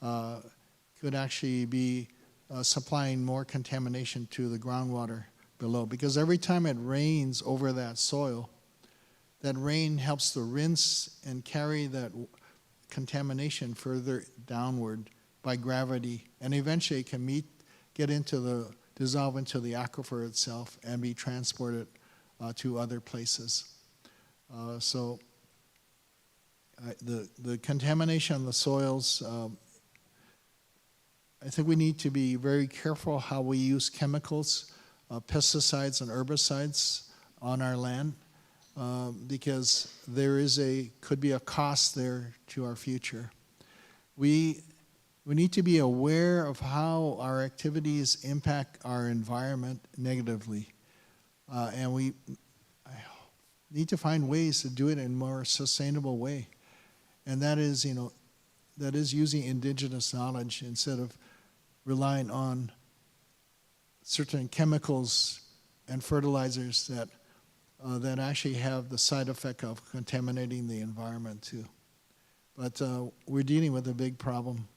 could actually be supplying more contamination to the groundwater below. Because every time it rains over that soil, that rain helps to rinse and carry that contamination further downward by gravity, and eventually it can dissolve into the aquifer itself and be transported to other places. So the contamination on the soils, I think we need to be very careful how we use chemicals, pesticides and herbicides on our land, because there could be a cost there to our future. We need to be aware of how our activities impact our environment negatively. And we need to find ways to do it in a more sustainable way. And that is using indigenous knowledge instead of relying on certain chemicals and fertilizers that actually have the side effect of contaminating the environment too. But we're dealing with a big problem.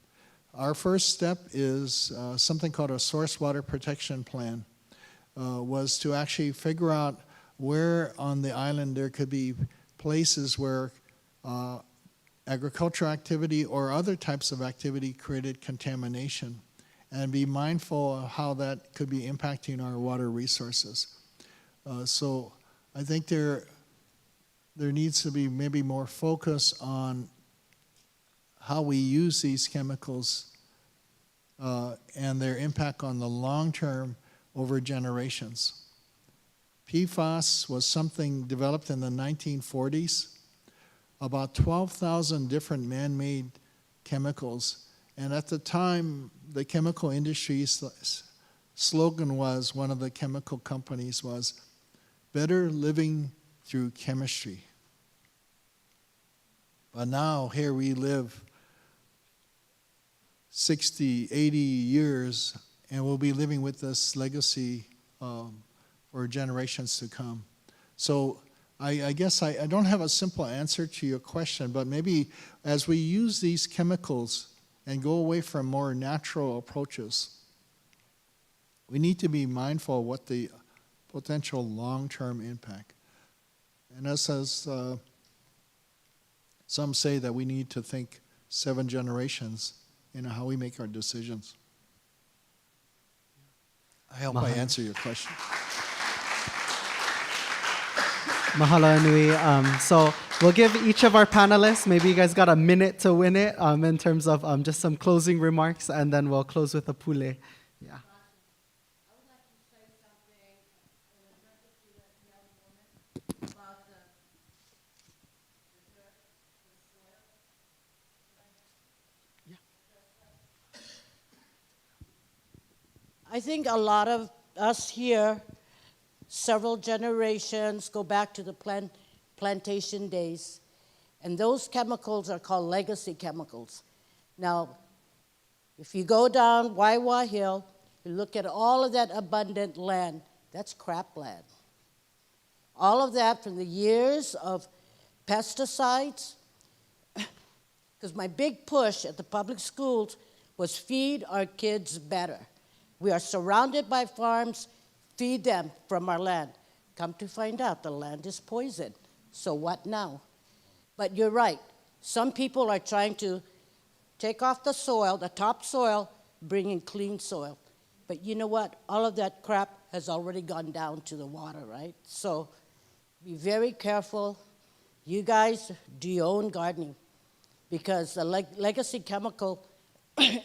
Our first step is something called a source water protection plan, was to actually figure out where on the island there could be places where agricultural activity or other types of activity created contamination, and be mindful of how that could be impacting our water resources. So I think there needs to be maybe more focus on how we use these chemicals and their impact on the long term over generations. PFAS was something developed in the 1940s, about 12,000 different man-made chemicals. And at the time, the chemical industry's slogan was, one of the chemical companies was, better living through chemistry. But now here we live 60, 80 years, and we'll be living with this legacy for generations to come. So I guess I don't have a simple answer to your question, but maybe as we use these chemicals and go away from more natural approaches, we need to be mindful of what the potential long-term impact. And as some say that we need to think 7 generations in how we make our decisions. I hope I answer your question. Mahalo nui. So we'll give each of our panelists, maybe you guys got a minute to win it in terms of just some closing remarks, and then we'll close with a pule. Yeah. I think a lot of us here, several generations, go back to the plantation days, and those chemicals are called legacy chemicals. Now, if you go down Waiwa Hill, you look at all of that abundant land, that's cropland. All of that from the years of pesticides, because my big push at the public schools was feed our kids better. We are surrounded by farms, feed them from our land. Come to find out, the land is poisoned. So what now? But you're right. Some people are trying to take off the soil, the topsoil, bring in clean soil. But you know what? All of that crap has already gone down to the water, right? So be very careful. You guys do your own gardening, because the legacy chemical,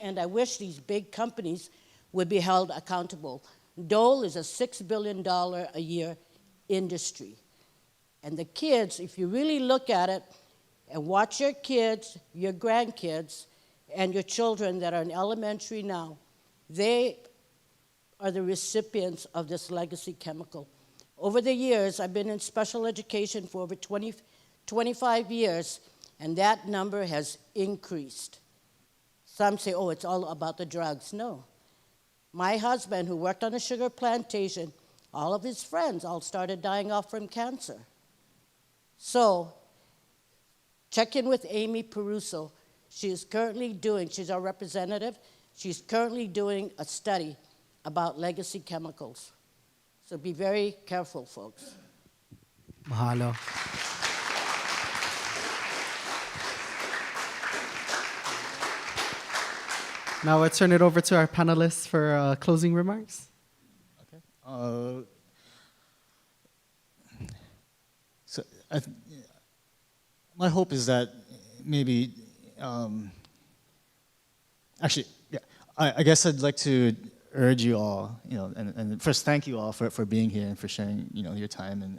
and I wish these big companies would be held accountable. Dole is a $6 billion a year industry. And the kids, if you really look at it and watch your kids, your grandkids, and your children that are in elementary now, they are the recipients of this legacy chemical. Over the years, I've been in special education for over 25 years, and that number has increased. Some say, oh, it's all about the drugs. No. My husband, who worked on a sugar plantation, all of his friends all started dying off from cancer. So, check in with Amy Peruso. She's our representative, she's currently doing a study about legacy chemicals. So be very careful, folks. Mahalo. Now let's turn it over to our panelists for closing remarks. Okay. So my hope is that maybe, actually, yeah, I guess I'd like to urge you all, and first thank you all for being here and for sharing, your time and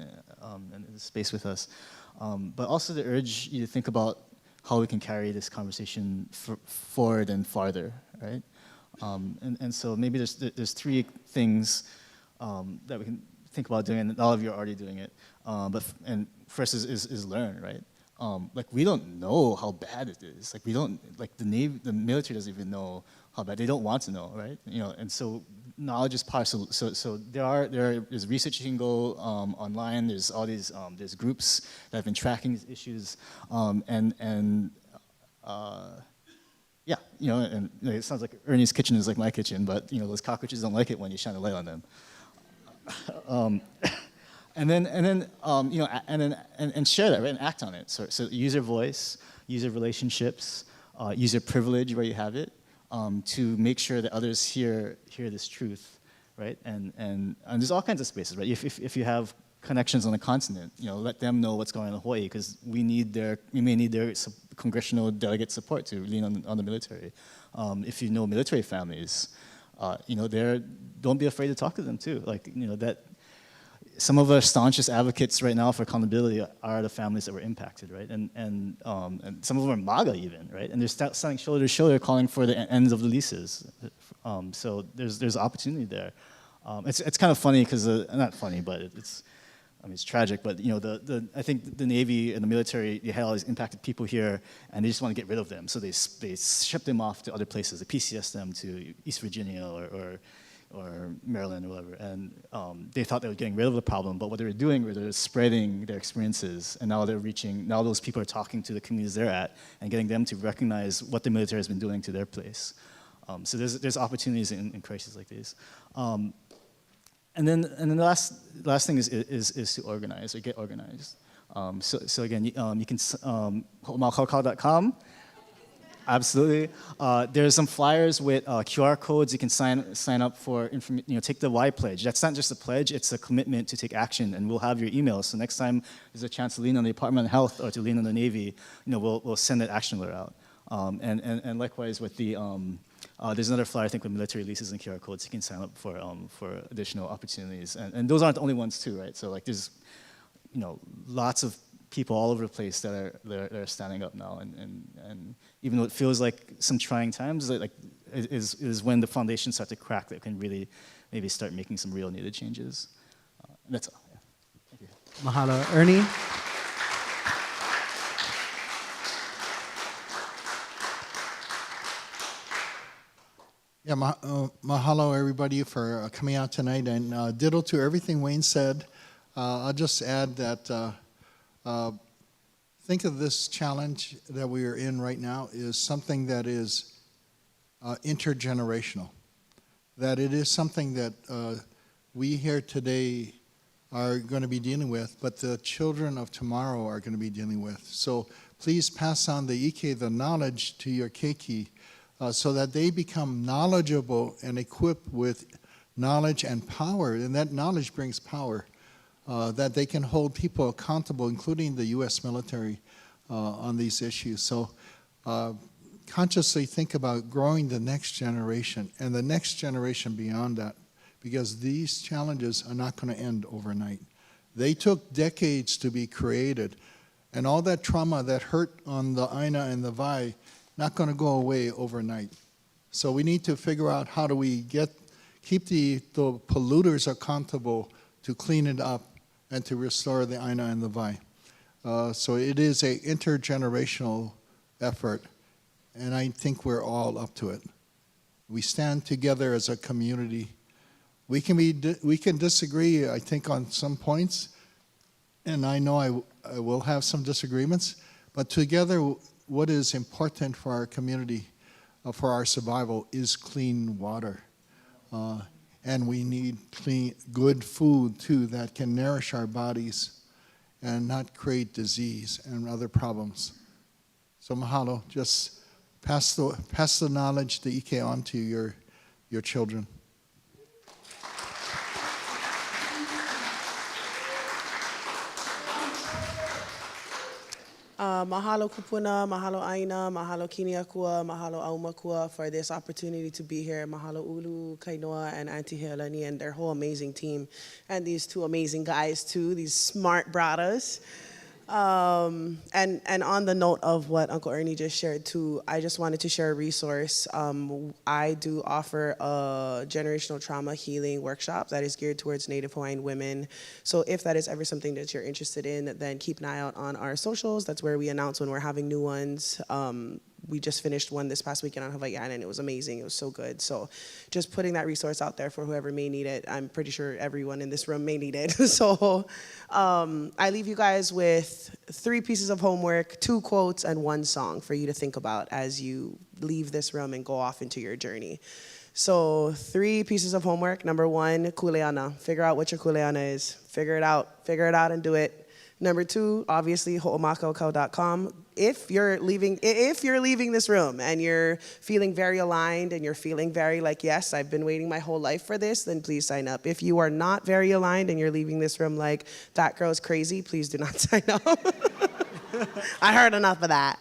the space with us, but also to urge you to think about how we can carry this conversation forward and farther, right? And so maybe there's 3 things that we can think about doing, and all of you are already doing it. And first is learn, right? Like we don't know how bad it is. Like we don't, like the military doesn't even know how bad. They don't want to know, right? And so knowledge is part. So there's research you can go online. There's all these there's groups that have been tracking these issues, yeah, and it sounds like Ernie's kitchen is like my kitchen, but those cockroaches don't like it when you shine a light on them. And then share that, right, and act on it. So use your voice, use your relationships, use your privilege where you have it, to make sure that others hear this truth, right? And there's all kinds of spaces, right? If you have connections on the continent, let them know what's going on in Hawaii, because we may need their congressional delegate support to lean on the military. If you know military families, don't be afraid to talk to them too. That some of our staunchest advocates right now for accountability are the families that were impacted, right? And some of them are MAGA even, right? And they're standing shoulder to shoulder calling for the ends of the leases. So there's opportunity there. It's kind of funny because not funny, but it's tragic. But I think the Navy and the military, they had all these impacted people here, and they just want to get rid of them. So they ship them off to other places. They PCS them to East Virginia or Maryland or whatever. And they thought they were getting rid of the problem, but what they were doing was they were spreading their experiences, and now those people are talking to the communities they're at and getting them to recognize what the military has been doing to their place. So there's opportunities in crises like these. And then the last thing is to organize or get organized. So again, you can maokakao.com. Absolutely. There's some flyers with QR codes. You can sign up for take the Y pledge. That's not just a pledge; it's a commitment to take action. And we'll have your emails. So next time there's a chance to lean on the Department of Health or to lean on the Navy, we'll send that action alert out. And likewise with the there's another flyer I think with military leases and QR codes. You can sign up for additional opportunities. And those aren't the only ones too, right? So there's lots of people all over the place that are standing up now, and even though it feels like some trying times, is when the foundations start to crack that can really maybe start making some real needed changes. That's all. Yeah. Thank you. Mahalo, Ernie. Yeah, mahalo everybody for coming out tonight, and ditto to everything Wayne said. I'll just add that think of this challenge that we are in right now is something that is intergenerational, that it is something that we here today are going to be dealing with, but the children of tomorrow are going to be dealing with. So please pass on the ike, the knowledge, to your keiki, so that they become knowledgeable and equipped with knowledge and power, and that knowledge brings power. That they can hold people accountable, including the U.S. military, on these issues. So consciously think about growing the next generation and the next generation beyond that, because these challenges are not going to end overnight. They took decades to be created, and all that trauma that hurt on the ʻāina and the wai, not going to go away overnight. So we need to figure out how do we keep the polluters accountable to clean it up and to restore the ʻāina and the wai. So it is an intergenerational effort, and I think we're all up to it. We stand together as a community. We can disagree, I think, on some points, and I know I will have some disagreements, but together what is important for our community, for our survival, is clean water. And we need good food, too, that can nourish our bodies and not create disease and other problems. So mahalo, just pass the knowledge, the ike, on to your children. Mahalo kupuna, mahalo ʻāina, mahalo kiniakua, mahalo aumakua for this opportunity to be here. Mahalo ulu, Kainoa, and Auntie Helani and their whole amazing team. And these two amazing guys too, these smart bradas. And on the note of what Uncle Ernie just shared too, I just wanted to share a resource. I do offer a generational trauma healing workshop that is geared towards Native Hawaiian women. So if that is ever something that you're interested in, then keep an eye out on our socials. That's where we announce when we're having new ones. We just finished one this past weekend on Hawaiʻi, and it was amazing. It was so good. So just putting that resource out there for whoever may need it. I'm pretty sure everyone in this room may need it. So I leave you guys with 3 pieces of homework, 2 quotes, and 1 song for you to think about as you leave this room and go off into your journey. So 3 pieces of homework. Number 1, kuleana. Figure out what your kuleana is. Figure it out and do it. Number 2, obviously, ho'omakaokau.com. If you're leaving this room and you're feeling very aligned and you're feeling very like, yes, I've been waiting my whole life for this, then please sign up. If you are not very aligned and you're leaving this room like, that girl's crazy, please do not sign up. I heard enough of that.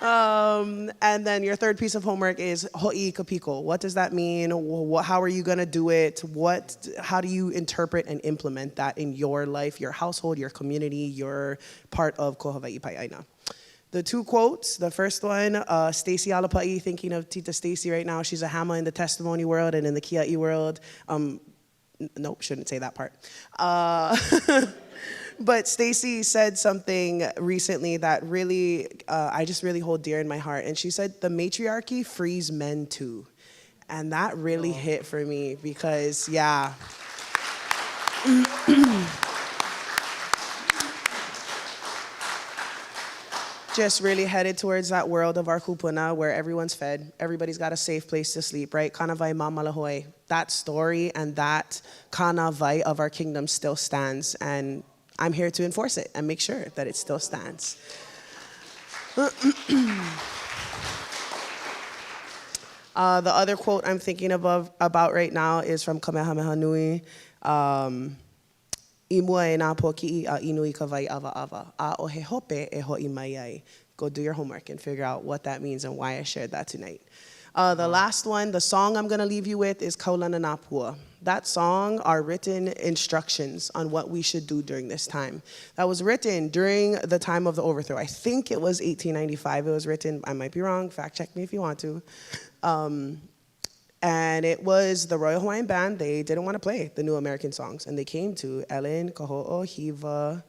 And then your third piece of homework is ho'i kapiko. What does that mean? How are you going to do it? How do you interpret and implement that in your life, your household, your community, your part of Ko Hawaiʻi Pai Āina? The 2 quotes, the first one, Stacy Alapa'i, thinking of Tita Stacy right now. She's a hama in the testimony world and in the kiaʻi world. Nope, shouldn't say that part. But Stacy said something recently that really, I just really hold dear in my heart. And she said, the matriarchy frees men too. And that really hit for me because, yeah. Just really headed towards that world of our kupuna where everyone's fed, everybody's got a safe place to sleep, right? Kana vai mamalahoi. That story and that kana vai of our kingdom still stands, and I'm here to enforce it and make sure that it still stands. The other quote I'm thinking about right now is from Kamehameha Nui. Imua e nā poki'i a inui ka vai ava ava. A o he hope e ho'i mai ai. Go do your homework and figure out what that means and why I shared that tonight. The last one, the song I'm going to leave you with is Kaulana Napua. That song are written instructions on what we should do during this time. That was written during the time of the overthrow. I think it was 1895 it was written. I might be wrong. Fact check me if you want to. And it was the Royal Hawaiian Band. They didn't want to play the new American songs. And they came to Ellen Kaho'ohiva,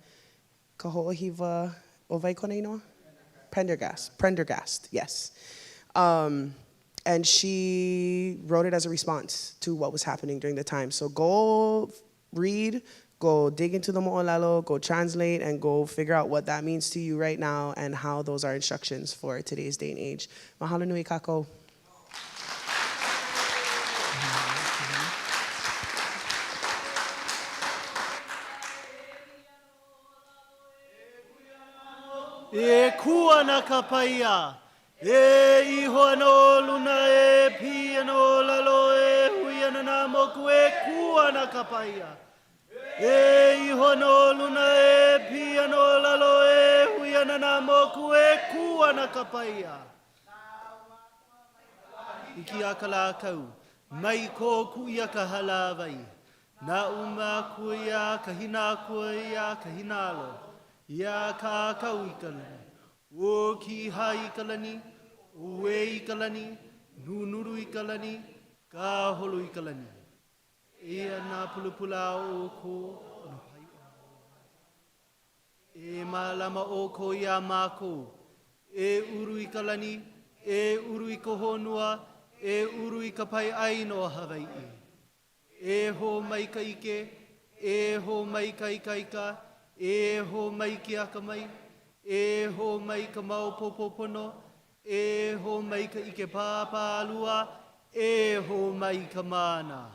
Ovai Koneinoa? Prendergast, yes. And she wrote it as a response to what was happening during the time. So go read, go dig into the mo'olelo, go translate, and go figure out what that means to you right now and how those are instructions for today's day and age. Mahalo nui kako. E kua na kapaia, e iho no luna e pia no lalo e huiana na moku e kua na kapaia. E iho no luna e pia no lalo e huiana na moku e kua na kapaia. Iki a kalakau, mai ko kuia ka halawai. Na uma kuia kahina kuia kahinalo. Ia ka kau I kalani, o ki ha I kalani, o e I kalani, nunuru I kalani, ka holo I kalani. Ia nā pulupula o ko, e malama o ko ia mako, e uru I kalani, e uru I ka honua, e uru I ka pai ʻāina o Hawaiʻi. E ho mai ka ike, e ho mai ka ikaika, e ho mai ki aka mai, e ho mai ka mau popopono, e ho mai ka ike pāpālua, e ho mai ka mana.